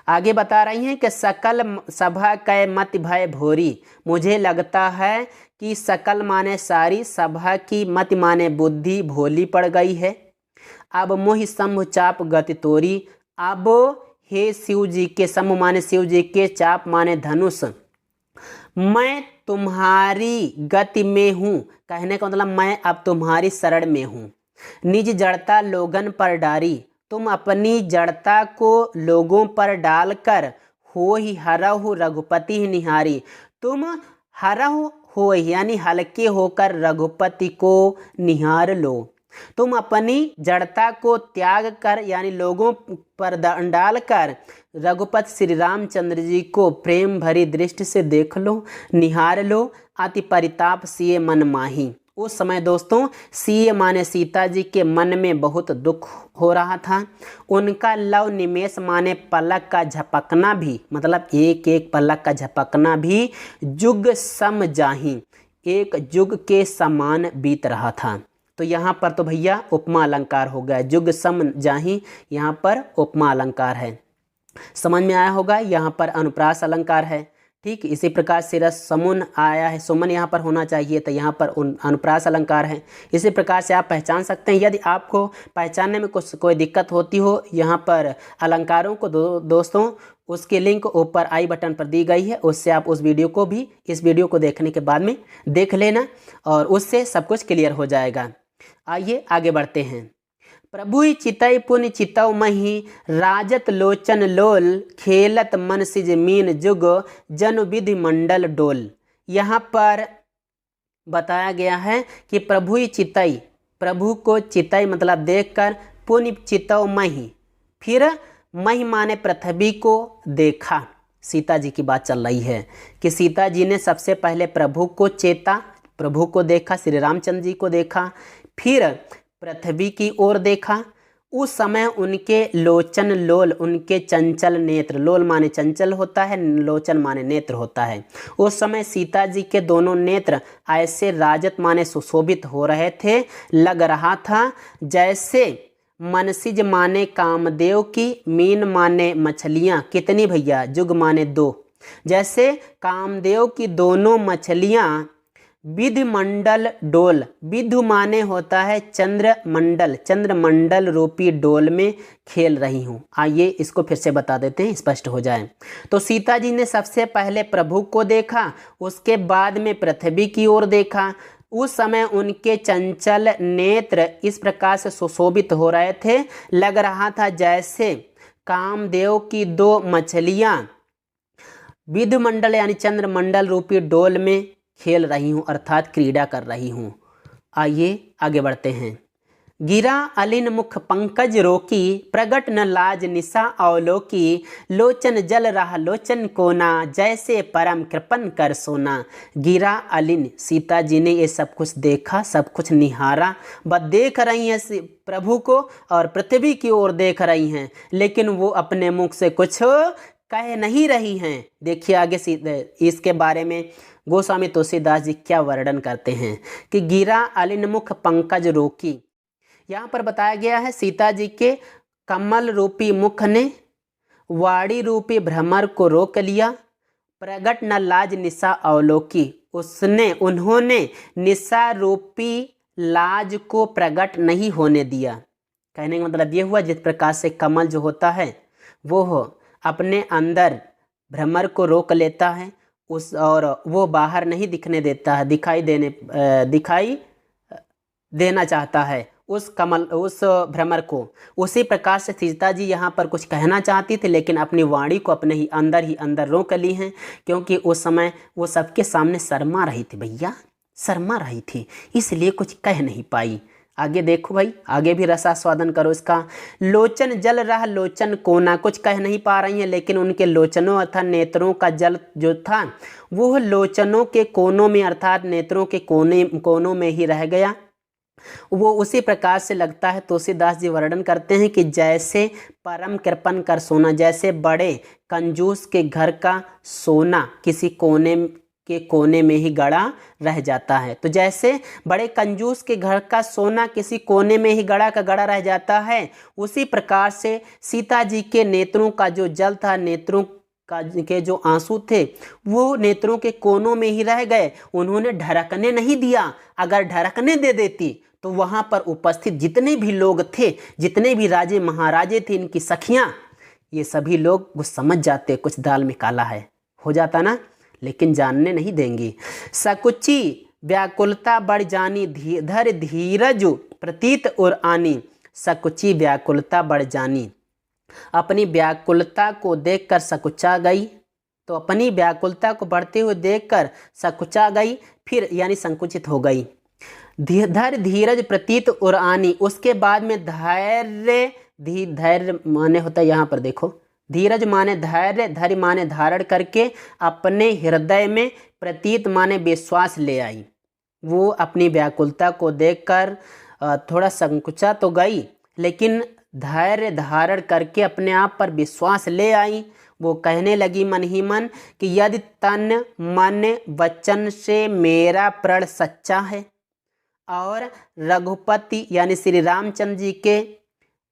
आगे बता रही हैं कि सकल सभा कै मत भय भोरी। मुझे लगता है कि सकल माने सारी, सभा की मत माने बुद्धि भोली पड़ गई है। अब मोहि शंभु चाप गति तोरी। अब हे शिव जी के, शंभु माने शिव जी के, चाप माने धनुष, मैं तुम्हारी गति में हूँ। कहने का मतलब मैं अब तुम्हारी शरण में हूँ। निज जड़ता लोगन पर डारी, तुम अपनी जड़ता को लोगों पर डालकर हो ही हरहु रघुपति ही निहारी। तुम हरहु हो यानी हल्के होकर रघुपति को निहार लो। तुम अपनी जड़ता को त्याग कर यानी लोगों पर डालकर रघुपति श्री रामचंद्र जी को प्रेम भरी दृष्टि से देख लो, निहार लो। अति परिताप सिए मन माही। उस समय दोस्तों सिए माने सीता जी के मन में बहुत दुख हो रहा था। उनका लव निमेष माने पलक का झपकना भी, मतलब एक एक पलक का झपकना भी जुग सम जाही, एक जुग के समान बीत रहा था। तो यहाँ पर तो भैया उपमा अलंकार हो गया, जुग सम जाही, यहाँ पर उपमा अलंकार है। समझ में आया होगा। यहाँ पर अनुप्रास अलंकार है, ठीक। इसी प्रकार सिरस समुन आया है, सुमन यहाँ पर होना चाहिए, तो यहाँ पर अनुप्रास अलंकार है। इसी प्रकार से आप पहचान सकते हैं। यदि आपको पहचानने में कोई दिक्कत होती हो यहाँ पर अलंकारों को दोस्तों, उसकी लिंक ऊपर आई बटन पर दी गई है, उससे आप उस वीडियो को भी, इस वीडियो को देखने के बाद में देख लेना, और उससे सब कुछ क्लियर हो जाएगा। आइए आगे बढ़ते हैं। प्रभु चितई पुनि चितौ मही, राजत लोचन लोल, खेलत मन सिज मीन जुग, जन विधि मंडल डोल। यहाँ पर बताया गया है कि प्रभु चितई, प्रभु को चितई मतलब देखकर, पुनि चितौ मही, फिर मही माने पृथ्वी को देखा। सीता जी की बात चल रही है कि सीता जी ने सबसे पहले प्रभु को चेता, प्रभु को देखा, श्री रामचंद्र जी को देखा, फिर पृथ्वी की ओर देखा। उस समय उनके लोचन लोल, उनके चंचल नेत्र, लोल माने चंचल होता है, लोचन माने नेत्र होता है। उस समय सीता जी के दोनों नेत्र ऐसे राजत माने सुशोभित हो रहे थे, लग रहा था जैसे मनसिज माने कामदेव की, मीन माने मछलियाँ, कितनी भैया, जुग माने दो, जैसे कामदेव की दोनों मछलियाँ विधि मंडल डोल, विधु माने होता है चंद्रमंडल, चंद्रमंडल रूपी डोल में खेल रही हूँ। आइए इसको फिर से बता देते हैं, स्पष्ट हो जाए। तो सीता जी ने सबसे पहले प्रभु को देखा, उसके बाद में पृथ्वी की ओर देखा, उस समय उनके चंचल नेत्र इस प्रकार से सुशोभित हो रहे थे, लग रहा था जैसे कामदेव की दो मछलियां विधिमंडल यानी चंद्रमंडल रूपी डोल में खेल रही हूँ, अर्थात क्रीड़ा कर रही हूँ। आइए आगे बढ़ते हैं। गिरा अलिन मुख पंकज रोकी, प्रगट न लाज निशा अवलोकी, लोचन जल रहा लोचन कोना, जैसे परम कृपन कर सोना। गिरा अलिन, सीता जी ने ये सब कुछ देखा, सब कुछ निहारा, बस देख रही हैं प्रभु को और पृथ्वी की ओर देख रही हैं, लेकिन वो अपने मुख से कुछ कह नहीं रही हैं। देखिए आगे इसके बारे में गोस्वामी तुलसीदास जी क्या वर्णन करते हैं कि गिरा अलिन मुख पंकज रोकी। यहाँ पर बताया गया है सीता जी के कमल रूपी मुख ने वाड़ी रूपी भ्रमर को रोक लिया, प्रगट न लाज निशा अवलोकी, उन्होंने निशा रूपी लाज को प्रकट नहीं होने दिया। कहने का मतलब ये हुआ, जिस प्रकार से कमल जो होता है वो अपने अंदर भ्रमर को रोक लेता है और वो बाहर नहीं दिखने देता है, दिखाई देना चाहता है उस भ्रमर को। उसी प्रकार से सीता जी यहाँ पर कुछ कहना चाहती थी, लेकिन अपनी वाणी को अपने ही अंदर रोक ली हैं, क्योंकि उस समय वो सबके सामने शर्मा रही थी भैया, शर्मा रही थी, इसलिए कुछ कह नहीं पाई। आगे देखो भाई, आगे भी रसास्वादन करो इसका। लोचन जल रहा लोचन कोना, कुछ कह नहीं पा रही हैं, लेकिन उनके लोचनों अर्थात नेत्रों का जल जो था वो लोचनों के कोनों में अर्थात नेत्रों के कोनों में ही रह गया। वो उसी प्रकार से लगता है, तुलसीदास जी वर्णन करते हैं कि जैसे परम कृपन कर सोना, जैसे बड़े कंजूस के घर का सोना किसी कोने में ही गड़ा रह जाता है। तो जैसे बड़े कंजूस के घर का सोना किसी कोने में ही गड़ा रह जाता है, उसी प्रकार से सीता जी के नेत्रों का जो जल था, नेत्रों के जो आंसू थे वो नेत्रों के कोनों में ही रह गए, उन्होंने ढरकने नहीं दिया। अगर ढरकने दे देती तो वहां पर उपस्थित जितने भी लोग थे, जितने भी राजे महाराजे थे, इनकी सखियां, ये सभी लोग समझ जाते कुछ दाल में काला है, हो जाता ना, लेकिन जानने नहीं देंगी। सकुची व्याकुलता बढ़ जानी, धर धीरज प्रतीत और आनी। सकुची व्याकुलता बढ़ जानी, अपनी व्याकुलता को देखकर सकुचा गई, तो अपनी व्याकुलता को बढ़ते हुए देखकर सकुचा गई, फिर यानी संकुचित हो गई। धर धीरज प्रतीत और आनी, उसके बाद में धैर्य माने होता है, यहाँ पर देखो धीरज माने धैर्य, धैर्य माने धारण करके अपने हृदय में, प्रतीत माने विश्वास ले आई। वो अपनी व्याकुलता को देखकर थोड़ा संकुचा तो गई, लेकिन धैर्य धारण करके अपने आप पर विश्वास ले आई। वो कहने लगी मन ही मन कि यदि तन मन वचन से मेरा प्रण सच्चा है और रघुपति यानी श्री रामचंद्र जी के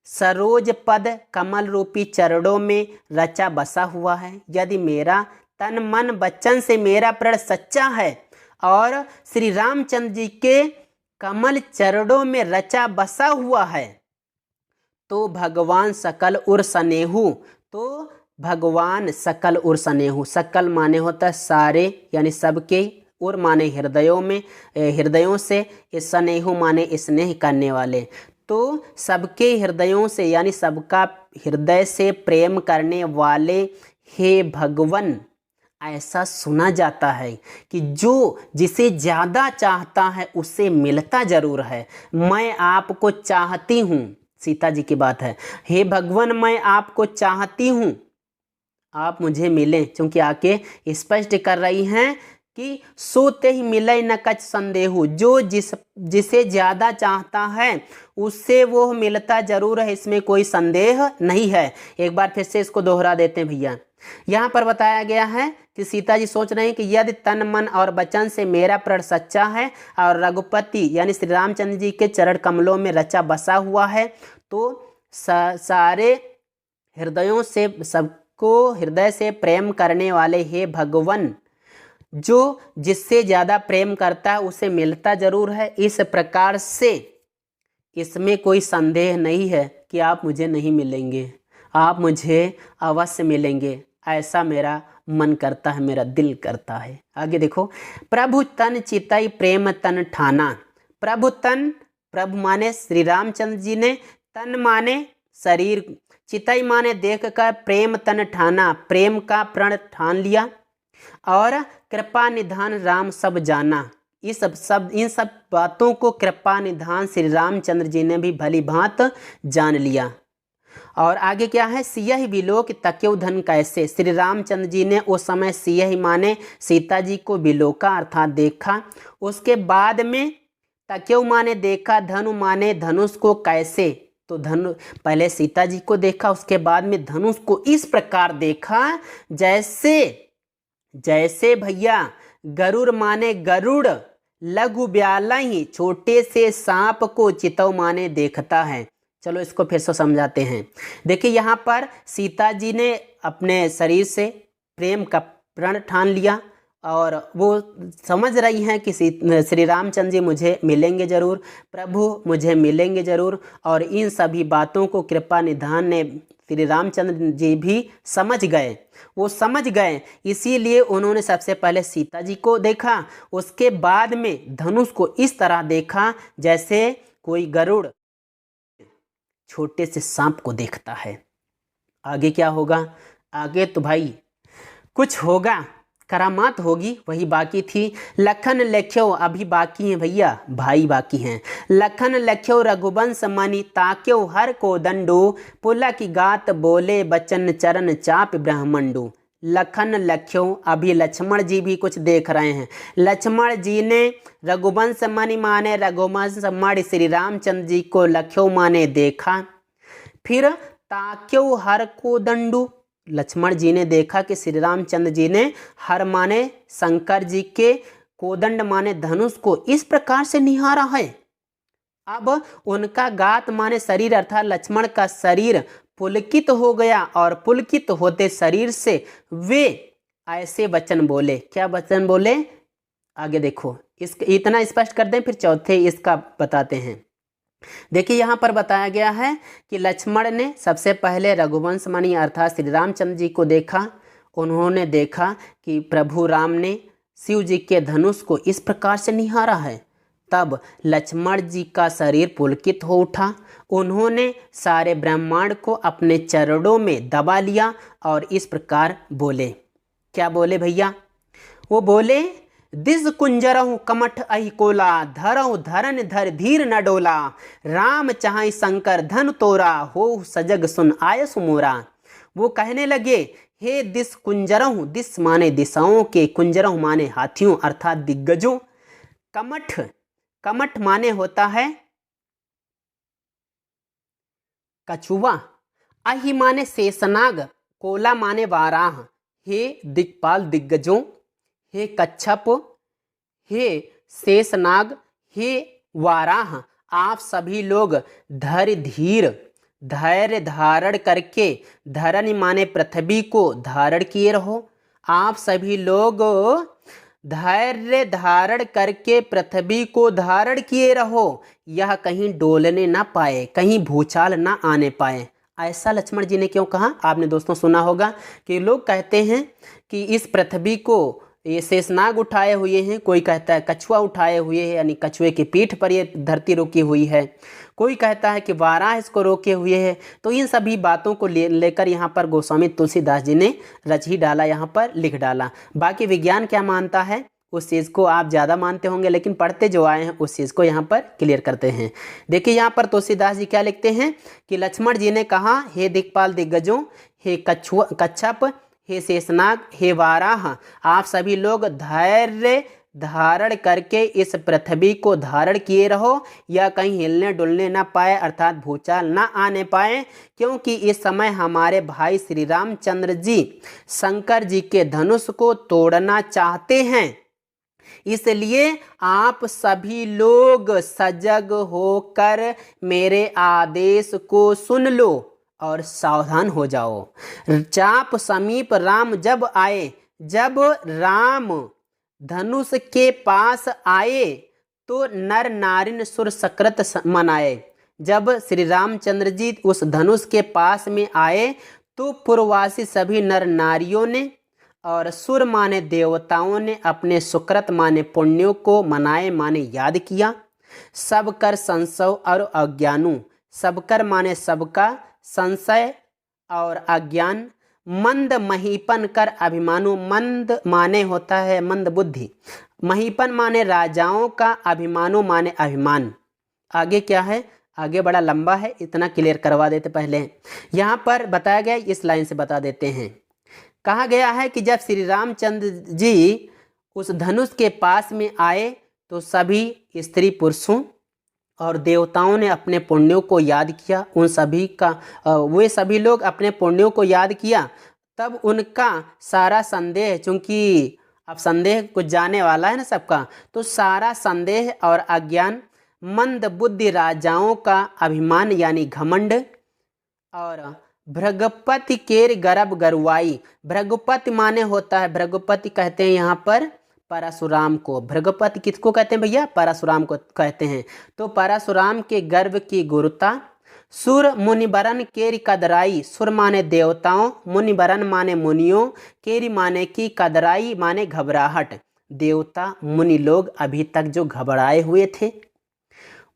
सरोज पद कमल रूपी चरणों में रचा बसा हुआ है, यदि मेरा तन मन वचन से मेरा प्रण सच्चा है और श्री रामचंद्र जी के कमल चरणों में रचा बसा हुआ है, तो भगवान सकल उर सनेहु, तो भगवान सकल उर सनेहु, सकल माने होता है सारे यानी सबके, उर माने हृदयों में, हृदयों से, स्नेहु माने स्नेह करने वाले, तो सबके हृदयों से यानी सबका हृदय से प्रेम करने वाले हे भगवन। ऐसा सुना जाता है कि जो जिसे ज़्यादा चाहता है उससे मिलता जरूर है। मैं आपको चाहती हूँ, सीता जी की बात है, हे भगवान मैं आपको चाहती हूँ, आप मुझे मिलें, क्योंकि आके स्पष्ट कर रही हैं कि सोते ही मिले न कछ संदेहु, जो जिसे ज़्यादा चाहता है उससे वो मिलता जरूर है, इसमें कोई संदेह नहीं है। एक बार फिर से इसको दोहरा देते हैं भैया। यहाँ पर बताया गया है कि सीता जी सोच रहे हैं कि यदि तन मन और वचन से मेरा प्रण सच्चा है और रघुपति यानी श्री रामचंद्र जी के चरण कमलों में रचा बसा हुआ है, तो सारे हृदयों से, सबको हृदय से प्रेम करने वाले हे भगवन, जो जिससे ज़्यादा प्रेम करता है उसे मिलता जरूर है। इस प्रकार से इसमें कोई संदेह नहीं है कि आप मुझे नहीं मिलेंगे, आप मुझे अवश्य मिलेंगे, ऐसा मेरा मन करता है, मेरा दिल करता है। आगे देखो, प्रभु तन चितई प्रेम तन ठाना। प्रभु तन, प्रभु माने श्री रामचंद्र जी ने, तन माने शरीर, चितई माने देख कर, प्रेम तन ठाना, प्रेम का प्रण ठान लिया, और कृपा निधान राम सब जाना। इन सब बातों को कृपा निधान श्री रामचंद्र जी ने भी भली भांत जान लिया। और आगे क्या है, सियहि बिलोक तक्यउ धन कैसे। श्री रामचंद्र जी ने उस समय सियहि माने सीता जी को बिलोका अर्थात देखा। उसके बाद में तक्यउ माने देखा, धनु माने धनुष को कैसे, तो धनु पहले सीता जी को देखा, उसके बाद में धनुष को इस प्रकार देखा जैसे भैया गरुड़ माने गरुड़, लघु ब्यालहि छोटे से सांप को चितौ माने देखता है। चलो इसको फिर से समझाते हैं। देखिए यहाँ पर सीता जी ने अपने शरीर से प्रेम का प्रण ठान लिया और वो समझ रही हैं कि श्री रामचंद्र जी मुझे मिलेंगे ज़रूर, प्रभु मुझे मिलेंगे ज़रूर। और इन सभी बातों को कृपा निधान ने श्री रामचंद्र जी भी समझ गए, वो समझ गए, इसीलिए उन्होंने सबसे पहले सीता जी को देखा, उसके बाद में धनुष को इस तरह देखा जैसे कोई गरुड़ छोटे से सांप को देखता है। आगे क्या होगा, आगे तो भाई कुछ होगा, करामात होगी, वही बाकी थी। लखन लख्यो, अभी बाकी हैं भैया, भाई बाकी हैं। लखन लख्यो रघुवंश मणि ताक्यो हर को दंडो, पुला की गात बोले बचन चरण चाप ब्रह्मंडो। लखन लख्यो, अभी लक्ष्मण जी भी कुछ देख रहे हैं। लक्ष्मण जी ने रघुवंश मणि माने रघुवंश मणि श्री रामचंद्र जी को लख्यो माने देखा। फिर ताक्यो हर को दंडू, लक्ष्मण जी ने देखा कि श्री रामचंद्र जी ने हर माने शंकर जी के, कोदंड माने धनुष को इस प्रकार से निहारा है। अब उनका गात माने शरीर अर्थात लक्ष्मण का शरीर पुलकित हो गया और पुलकित होते शरीर से वे ऐसे वचन बोले। क्या वचन बोले, आगे देखो, इतना स्पष्ट कर दें फिर चौथे इसका बताते हैं। देखिए यहाँ पर बताया गया है कि लक्ष्मण ने सबसे पहले रघुवंश मणि अर्थात श्री रामचंद्र जी को देखा। उन्होंने देखा कि प्रभु राम ने शिव जी के धनुष को इस प्रकार से निहारा है। तब लक्ष्मण जी का शरीर पुलकित हो उठा, उन्होंने सारे ब्रह्मांड को अपने चरणों में दबा लिया और इस प्रकार बोले। क्या बोले भैया, वो बोले, दिस कुंजरहु कमठ अहि कोला, धरहु धरन धर धीर न डोला, राम चाहि शंकर धन तोरा, हो सजग सुन आयसु मोरा। वो कहने लगे, हे दिस कुंजरहु, दिस माने दिशाओं के, कुंजरहु माने हाथियों अर्थात दिग्गजों, कमठ, कमठ माने होता है कछुआ, अहि माने शेषनाग, कोला माने वाराह। हे दिक्पाल दिग्गजों, हे कच्छप, हे शेषनाग, हे वाराह, आप सभी लोग धैर्य धारण करके, धरनी माने पृथ्वी को धारण किए रहो। आप सभी लोग धैर्य धारण करके पृथ्वी को धारण किए रहो, यह कहीं डोलने ना पाए, कहीं भूचाल ना आने पाए। ऐसा लक्ष्मण जी ने क्यों कहा, आपने दोस्तों सुना होगा कि लोग कहते हैं कि इस पृथ्वी को ये शेषनाग उठाए हुए हैं, कोई कहता है कछुआ उठाए हुए हैं, यानी कछुए की पीठ पर ये धरती रोकी हुई है, कोई कहता है कि वाराह इसको रोके हुए है। तो इन सभी बातों को लेकर यहाँ पर गोस्वामी तुलसीदास जी ने रच ही डाला, यहाँ पर लिख डाला। बाकी विज्ञान क्या मानता है उस चीज़ को आप ज़्यादा मानते होंगे, लेकिन पढ़ते जो आए हैं उस चीज़ को यहाँ पर क्लियर करते हैं। देखिए यहाँ पर तुलसीदास जी क्या लिखते हैं कि लक्ष्मण जी ने कहा, हे दिक्पाल दिग्गजों, हे कच्छप, हे शेषनाग, हे वाराह, आप सभी लोग धैर्य धारण करके इस पृथ्वी को धारण किए रहो, या कहीं हिलने डुलने ना पाए अर्थात भूचाल ना आने पाए, क्योंकि इस समय हमारे भाई श्री रामचंद्र जी शंकर जी के धनुष को तोड़ना चाहते हैं। इसलिए आप सभी लोग सजग होकर मेरे आदेश को सुन लो और सावधान हो जाओ। चाप समीप राम जब आए, जब राम धनुष के पास आए तो नर नारिन सुर सकृत मनाए। जब श्री रामचंद्र जी उस धनुष के पास में आए तो पूर्ववासी सभी नर नारियों ने और सुर माने देवताओं ने अपने सुकृत माने पुण्यों को मनाए माने याद किया। सब कर संशय और अज्ञानु, सब कर माने सबका संशय और अज्ञान। मंद महीपन कर अभिमानु, मंद माने होता है मंद बुद्धि, महीपन माने राजाओं का, अभिमानु माने अभिमान। आगे क्या है, आगे बड़ा लंबा है, इतना क्लियर करवा देते पहले। यहाँ पर बताया गया, इस लाइन से बता देते हैं। कहा गया है कि जब श्री रामचंद्र जी उस धनुष के पास में आए तो सभी स्त्री पुरुषों और देवताओं ने अपने पुण्यों को याद किया। उन सभी का वे सभी लोग अपने पुण्यों को याद किया। तब उनका सारा संदेह, चूंकि अब संदेह कुछ जाने वाला है ना सबका, तो सारा संदेह और अज्ञान, मंद बुद्धि राजाओं का अभिमान यानी घमंड, और भृगुपति केर गर्भ गरुआई। भृगुपति माने होता है, भृगुपति कहते हैं यहाँ पर परशुराम को। भृगुपति किसको कहते हैं भैया, परशुराम को कहते हैं। तो परशुराम के गर्भ की गुरुता। सुर मुनिबरन केरी कदराई, सुर माने देवताओं, मुनिबरन माने मुनियों, केरी माने की, कदराई माने घबराहट। देवता मुनि लोग अभी तक जो घबराए हुए थे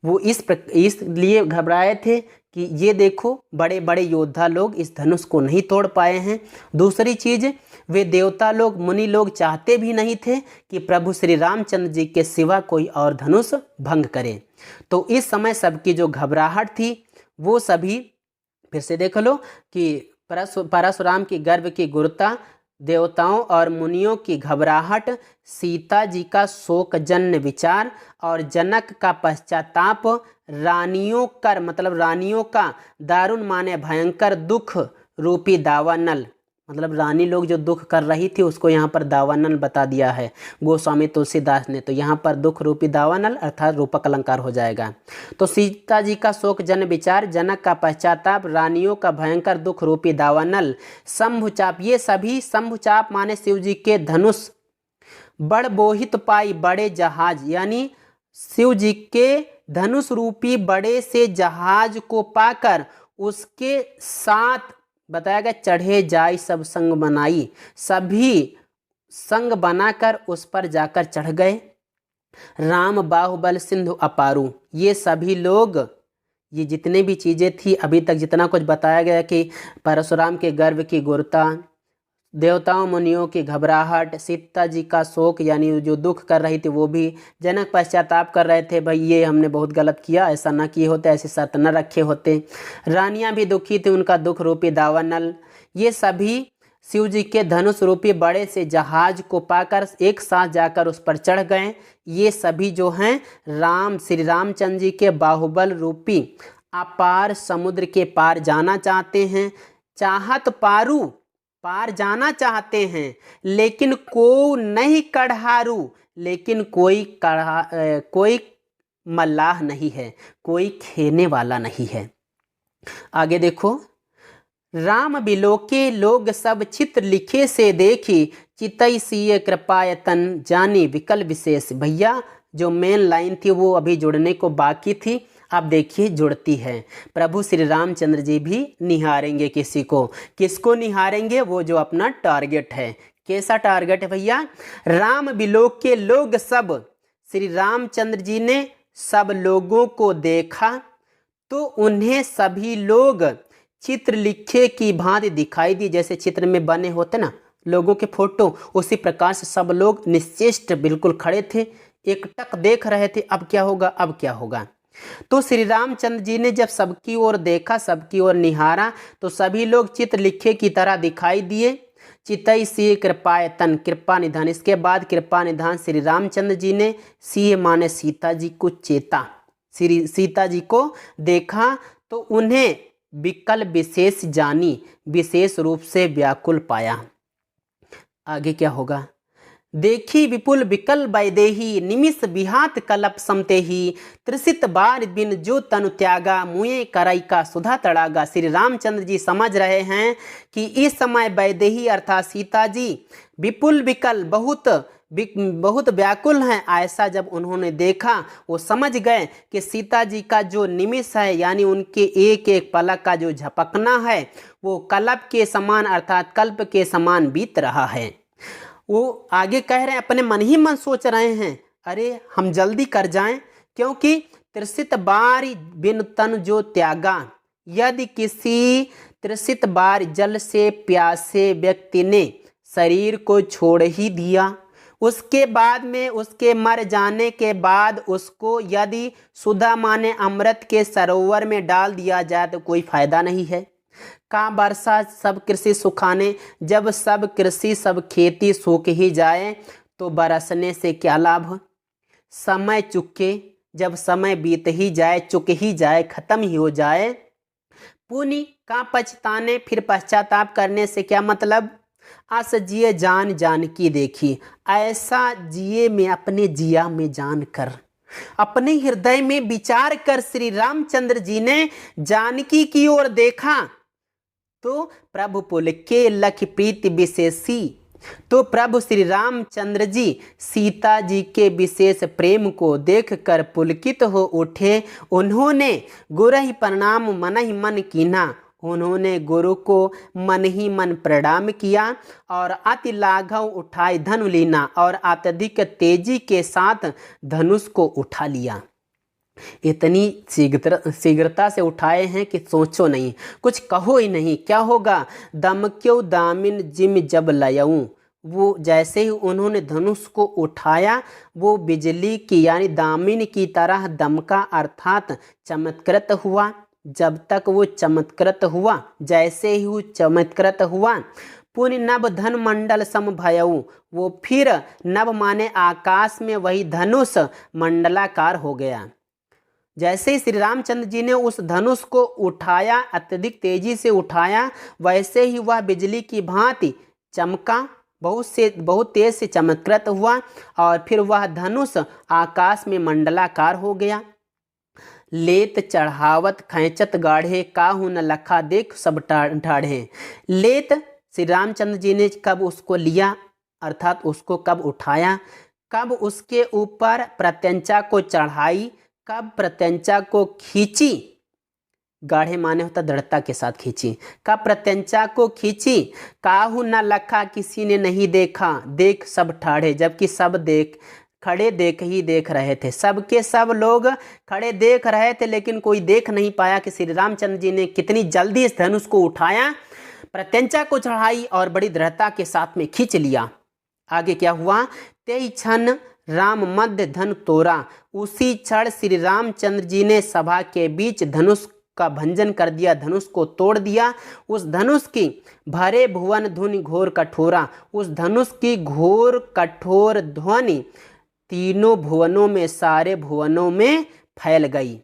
वो इसलिए घबराए थे कि ये देखो बड़े बड़े योद्धा लोग इस धनुष को नहीं तोड़ पाए हैं। दूसरी चीज़, वे देवता लोग मुनि लोग चाहते भी नहीं थे कि प्रभु श्री रामचंद्र जी के सिवा कोई और धनुष भंग करे। तो इस समय सबकी जो घबराहट थी वो सभी, फिर से देख लो कि परशुराम की गर्भ की गुरुता, देवताओं और मुनियों की घबराहट, सीता जी का शोकजन्य विचार और जनक का पश्चाताप, रानियों कर मतलब रानियों का दारुण माने भयंकर दुख रूपी दावानल, मतलब रानी लोग जो दुख कर रही थी उसको यहाँ पर दावानल बता दिया है गोस्वामी तुलसीदास ने। तो यहाँ पर दुख रूपी दावानल अर्थात रूपक अलंकार हो जाएगा। तो सीता जी का शोक जन विचार, जनक का पश्चाताप, रानियों का भयंकर दुख रूपी दावानल, शंभुचाप, ये सभी शंभुचाप माने शिव जी के धनुष, बड़ बोहित पाई बड़े जहाज, यानी शिव जी के धनुष रूपी बड़े से जहाज को पाकर उसके साथ बताया गया चढ़े जाई सब संग बनाई, सभी संग बनाकर उस पर जाकर चढ़ गए। राम बाहुबल सिंधु अपारू, ये सभी लोग, ये जितने भी चीज़ें थी अभी तक जितना कुछ बताया गया कि परशुराम के गर्भ की गुरुता, देवताओं मुनियों की घबराहट, सीता जी का शोक यानी जो दुख कर रही थी वो भी, जनक पश्चाताप कर रहे थे भाई ये हमने बहुत गलत किया, ऐसा ना किए होते, ऐसे शर्त न रखे होते, रानियां भी दुखी थी, उनका दुख रूपी दावानल, ये सभी शिव जी के धनुष रूपी बड़े से जहाज को पाकर एक साथ जाकर उस पर चढ़ गए। ये सभी जो हैं राम श्री रामचंद्र जी के बाहुबल रूपी अपार समुद्र के पार जाना चाहते हैं। चाहत पारू, पार जाना चाहते हैं, लेकिन को नहीं कढ़ारू, लेकिन कोई मल्लाह नहीं है, कोई खेने वाला नहीं है। आगे देखो, राम बिलोके लोग सब चित्र लिखे से देखी, चितई सीय कृपायतन जानी विकल विशेष। भैया जो मेन लाइन थी वो अभी जुड़ने को बाकी थी, अब देखिए जुड़ती है। प्रभु श्री रामचंद्र जी भी निहारेंगे किसी को, किसको निहारेंगे, वो जो अपना टारगेट है। कैसा टारगेट है भैया, राम बिलोक के लोग सब, श्री रामचंद्र जी ने सब लोगों को देखा तो उन्हें सभी लोग चित्र लिखे की भांति दिखाई दी। जैसे चित्र में बने होते ना लोगों के फोटो, उसी प्रकार से सब लोग निश्चेष्ट बिल्कुल खड़े थे, एकटक देख रहे थे अब क्या होगा, अब क्या होगा। तो श्री रामचंद्र जी ने जब सबकी ओर देखा, सबकी ओर निहारा, तो सभी लोग चित्र लिखे की तरह दिखाई दिए। चितई सिंह कृपायतन, कृपा निधान, इसके बाद कृपा निधान श्री रामचंद्र जी ने सिंह माने सीता जी को चेता, श्री सीता जी को देखा तो उन्हें विकल विशेष जानी, विशेष रूप से व्याकुल पाया। आगे क्या होगा, देखी विपुल विकल वैदेही, निमिष विहात कलप समतेही, त्रिसित बार बिन जो तनु त्यागा, मुए करई का सुधा तड़ागा। श्री रामचंद्र जी समझ रहे हैं कि इस समय वैदेही अर्थात सीता जी विपुल विकल बहुत व्याकुल हैं। ऐसा जब उन्होंने देखा वो समझ गए कि सीता जी का जो निमिष है यानी उनके एक एक पलक का जो झपकना है वो कल्प के समान अर्थात कल्प के समान बीत रहा है। वो आगे कह रहे हैं, अपने मन ही मन सोच रहे हैं, अरे हम जल्दी कर जाएं, क्योंकि तृषित बार बिन तन जो त्यागा, यदि किसी तृषित बार जल से प्यासे व्यक्ति ने शरीर को छोड़ ही दिया, उसके बाद में उसके मर जाने के बाद उसको यदि सुधा माने अमृत के सरोवर में डाल दिया जाए तो कोई फायदा नहीं है। का वर्षा सब कृषि सुखाने, जब सब कृषि सब खेती सूख ही जाए तो बरसने से क्या लाभ। समय चुके, जब समय बीत ही जाए, चुक ही जाए, खत्म ही हो जाए, पुण्य का पछताने फिर पश्चाताप करने से क्या मतलब। अस जिए जान जान की देखी, ऐसा जिए में अपने जिया में जान कर, अपने हृदय में विचार कर श्री रामचंद्र जी ने जानकी की ओर देखा तो प्रभु पुलके लख प्रीति विशेषी, तो प्रभु श्री रामचंद्र जी सीता जी के विशेष प्रेम को देखकर पुलकित हो उठे। उन्होंने गुरु ही प्रणाम मन ही मन कीना, उन्होंने गुरु को मन ही मन प्रणाम किया और अति लाघव उठाए धनु लीना, और अत्यधिक तेजी के साथ धनुष को उठा लिया। इतनी शीघ्रता से उठाए हैं कि सोचो नहीं, कुछ कहो ही नहीं, क्या होगा। दम क्यों दामिन जिम जब लयऊं, वो जैसे ही उन्होंने धनुष को उठाया वो बिजली की यानी दामिन की तरह दमका, अर्थात चमत्कृत हुआ। जब तक वो चमत्कृत हुआ, जैसे ही वो चमत्कृत हुआ, पुण्य नभ धन मंडल सम भयऊ, वो फिर नभ माने आकाश में वही धनुष मंडलाकार हो गया। जैसे ही श्री रामचंद्र जी ने उस धनुष को उठाया, अत्यधिक तेजी से उठाया, वैसे ही वह बिजली की भांति चमका, बहुत तेज से चमत्कृत हुआ और फिर वह धनुष आकाश में मंडलाकार हो गया। लेत चढ़ावत खैंचत गाढ़े, काहू न लखा देख सब ठाढ़े। लेत श्री रामचंद्र जी ने कब उसको लिया, अर्थात उसको कब उठाया, कब उसके ऊपर प्रत्यंचा को चढ़ाई, कब प्रत्यंचा को खींची, गाढ़े माने होता दृढ़ता के साथ खींची, कब प्रत्यंचा को खींची। काहू न लखा किसी ने नहीं देखा, देख सब ठाढ़े, जबकि सब खड़े देख रहे थे, सबके सब लोग खड़े देख रहे थे, लेकिन कोई देख नहीं पाया कि श्री रामचंद्र जी ने कितनी जल्दी इस धनुष को उठाया, प्रत्यंचा को चढ़ाई और बड़ी दृढ़ता के साथ में खींच लिया। आगे क्या हुआ। तेई क्षण राम मध्य धन तोरा, उसी क्षण श्री रामचंद्र जी ने सभा के बीच धनुष का भंजन कर दिया, धनुष को तोड़ दिया। उस धनुष की भरे भुवन धुनि घोर कठोरा, उस धनुष की घोर कठोर ध्वनि तीनों भुवनों में, सारे भुवनों में फैल गई।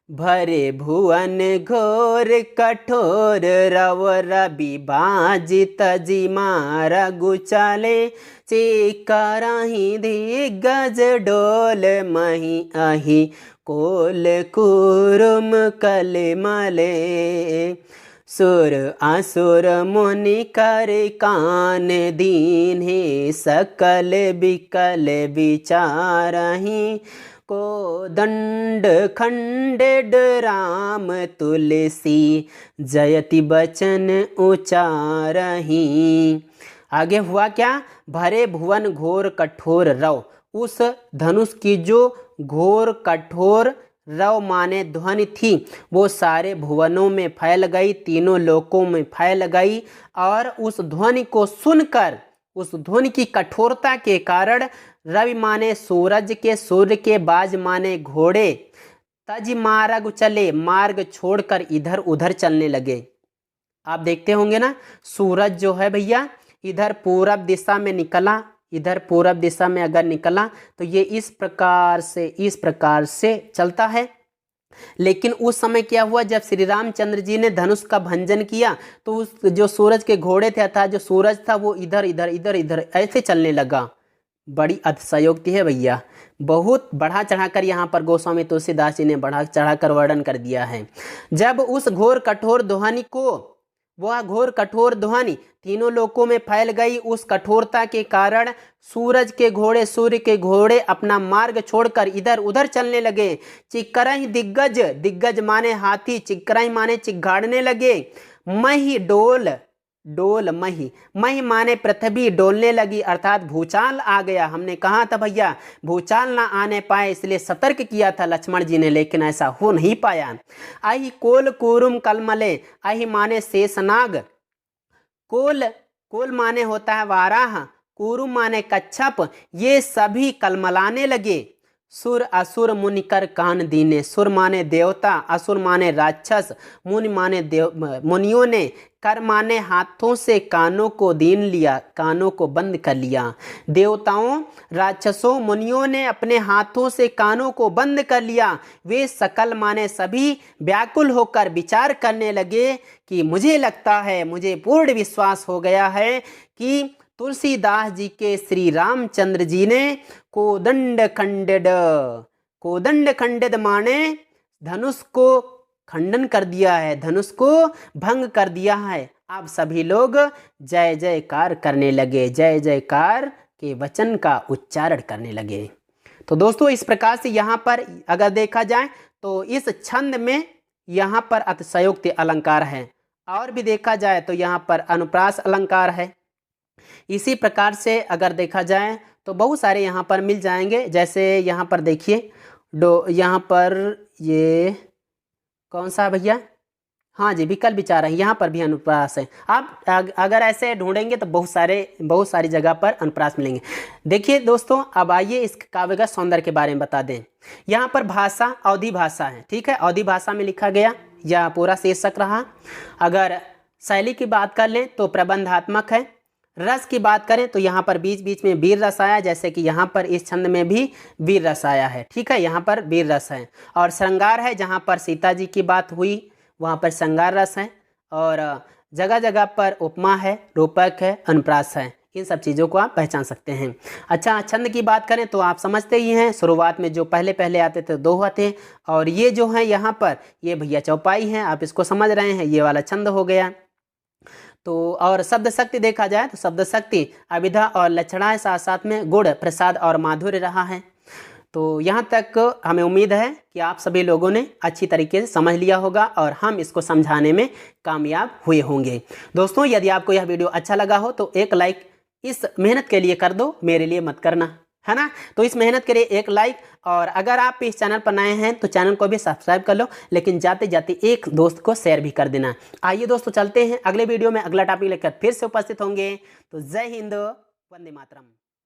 भरे भुवन घोर कठोर रव रवि बाजित जी मारा गुचाले, चेकराही दिग्गज डोल मही अही कोल कुरुम कल मले। सुर आसुर मुनि कर कान दीन्हे, सकल बिकल विचारही को दंड खंडेड राम तुलसी, जयति बचन उचारही। आगे हुआ क्या। भरे भुवन घोर कठोर रव, उस धनुष की जो घोर कठोर रव माने ध्वनि थी वो सारे भुवनों में फैल गई, तीनों लोकों में फैल गई। और उस ध्वनि को सुनकर, उस ध्वनि की कठोरता के कारण रवि माने सूरज के, सूर्य के, बाज माने घोड़े, तज मार्ग चले, मार्ग छोड़कर इधर उधर चलने लगे। आप देखते होंगे ना, सूरज जो है भैया इधर पूरब दिशा में निकला, इधर पूरब दिशा में अगर निकला तो ये इस प्रकार से चलता है। लेकिन उस समय क्या हुआ, जब श्री रामचंद्र जी ने धनुष का भंजन किया तो उस जो सूरज के घोड़े थे अर्थात जो सूरज था वो इधर इधर ऐसे चलने लगा। बड़ी अतिशयोक्ति है भैया, बहुत बढ़ा चढ़ाकर यहाँ पर गोस्वामी तुलसीदास जी ने बढ़ा चढ़ाकर वर्णन कर दिया है। जब उस घोर कठोर ध्वनि को, वह घोर कठोर ध्वनि तीनों लोकों में फैल गई, उस कठोरता के कारण सूरज के घोड़े, सूर्य के घोड़े अपना मार्ग छोड़कर इधर उधर चलने लगे। चिक्करही दिग्गज, दिग्गज माने हाथी, चिक्करही माने चिघाड़ने लगे। मही डोल, डोल मही, मही माने पृथ्वी डोलने लगी, अर्थात भूचाल आ गया। हमने कहा था भैया भूचाल ना आने पाए, इसलिए सतर्क किया था लक्ष्मण जी ने, लेकिन ऐसा हो नहीं पाया। आई कोल कूरुम कलमले, आई माने शेषनाग, कोल कोल माने होता है वाराह, कूरुम माने कच्छप, ये सभी कलमलाने लगे। सुर असुर मुनि कर कान दीने, सुर माने देवता, असुर माने राक्षस, मुनि माने मुनियों ने, कर माने हाथों से कानों को दीन लिया, कानों को बंद कर लिया। देवताओं, राक्षसों, मुनियों ने अपने हाथों से कानों को बंद कर लिया। वे सकल माने सभी व्याकुल होकर विचार करने लगे कि मुझे लगता है, मुझे पूर्ण विश्वास हो गया है कि तुलसीदास जी के श्री रामचंद्र जी ने कोदंड खंडित, कोदंड खंडित माने धनुष को खंडन कर दिया है, धनुष को भंग कर दिया है। अब सभी लोग जय जयकार करने लगे, जय जयकार के वचन का उच्चारण करने लगे। तो दोस्तों इस प्रकार से यहाँ पर अगर देखा जाए तो इस छंद में यहाँ पर अतिशयोक्ति अलंकार है, और भी देखा जाए तो यहाँ पर अनुप्रास अलंकार है। इसी प्रकार से अगर देखा जाए तो बहुत सारे यहाँ पर मिल जाएंगे। जैसे यहाँ पर देखिए यहाँ पर ये कौन सा भैया, हाँ जी विकल्प विचार है, यहाँ पर भी अनुप्रास है। आप अगर ऐसे ढूंढेंगे तो बहुत सारी जगह पर अनुप्रास मिलेंगे। देखिए दोस्तों अब आइए इस काव्य का सौंदर्य के बारे में बता दें। यहाँ पर भाषा अवधी भाषा है, ठीक है, अवधी भाषा में लिखा गया, यह पूरा शीर्षक रहा। अगर शैली की बात कर लें तो प्रबंधात्मक है। रस की बात करें तो यहाँ पर बीच बीच में वीर रस आया, जैसे कि यहाँ पर इस छंद में भी वीर रस आया है, ठीक है, यहाँ पर वीर रस है। और श्रृंगार है, जहाँ पर सीता जी की बात हुई वहाँ पर श्रृंगार रस है। और जगह जगह पर उपमा है, रूपक है, अनुप्रास है। इन सब चीज़ों को आप पहचान सकते हैं। अच्छा छंद की बात करें तो आप समझते ही हैं, शुरुआत में जो पहले आते थे दोहा थे, और ये जो है यहाँ पर ये भैया चौपाई है, आप इसको समझ रहे हैं, ये वाला छंद हो गया। तो और शब्द शक्ति देखा जाए तो शब्द शक्ति अभिधा और लक्षणाएं साथ साथ में गुण, प्रसाद और माधुर्य रहा है। तो यहाँ तक हमें उम्मीद है कि आप सभी लोगों ने अच्छी तरीके से समझ लिया होगा और हम इसको समझाने में कामयाब हुए होंगे। दोस्तों यदि आपको यह वीडियो अच्छा लगा हो तो एक लाइक इस मेहनत के लिए कर दो, मेरे लिए मत करना, है ना। तो इस मेहनत के लिए एक लाइक, और अगर आप इस चैनल पर नए हैं तो चैनल को भी सब्सक्राइब कर लो, लेकिन जाते जाते एक दोस्त को शेयर भी कर देना। आइए दोस्तों चलते हैं अगले वीडियो में, अगला टॉपिक लेकर फिर से उपस्थित होंगे। तो जय हिंद, वंदे मातरम।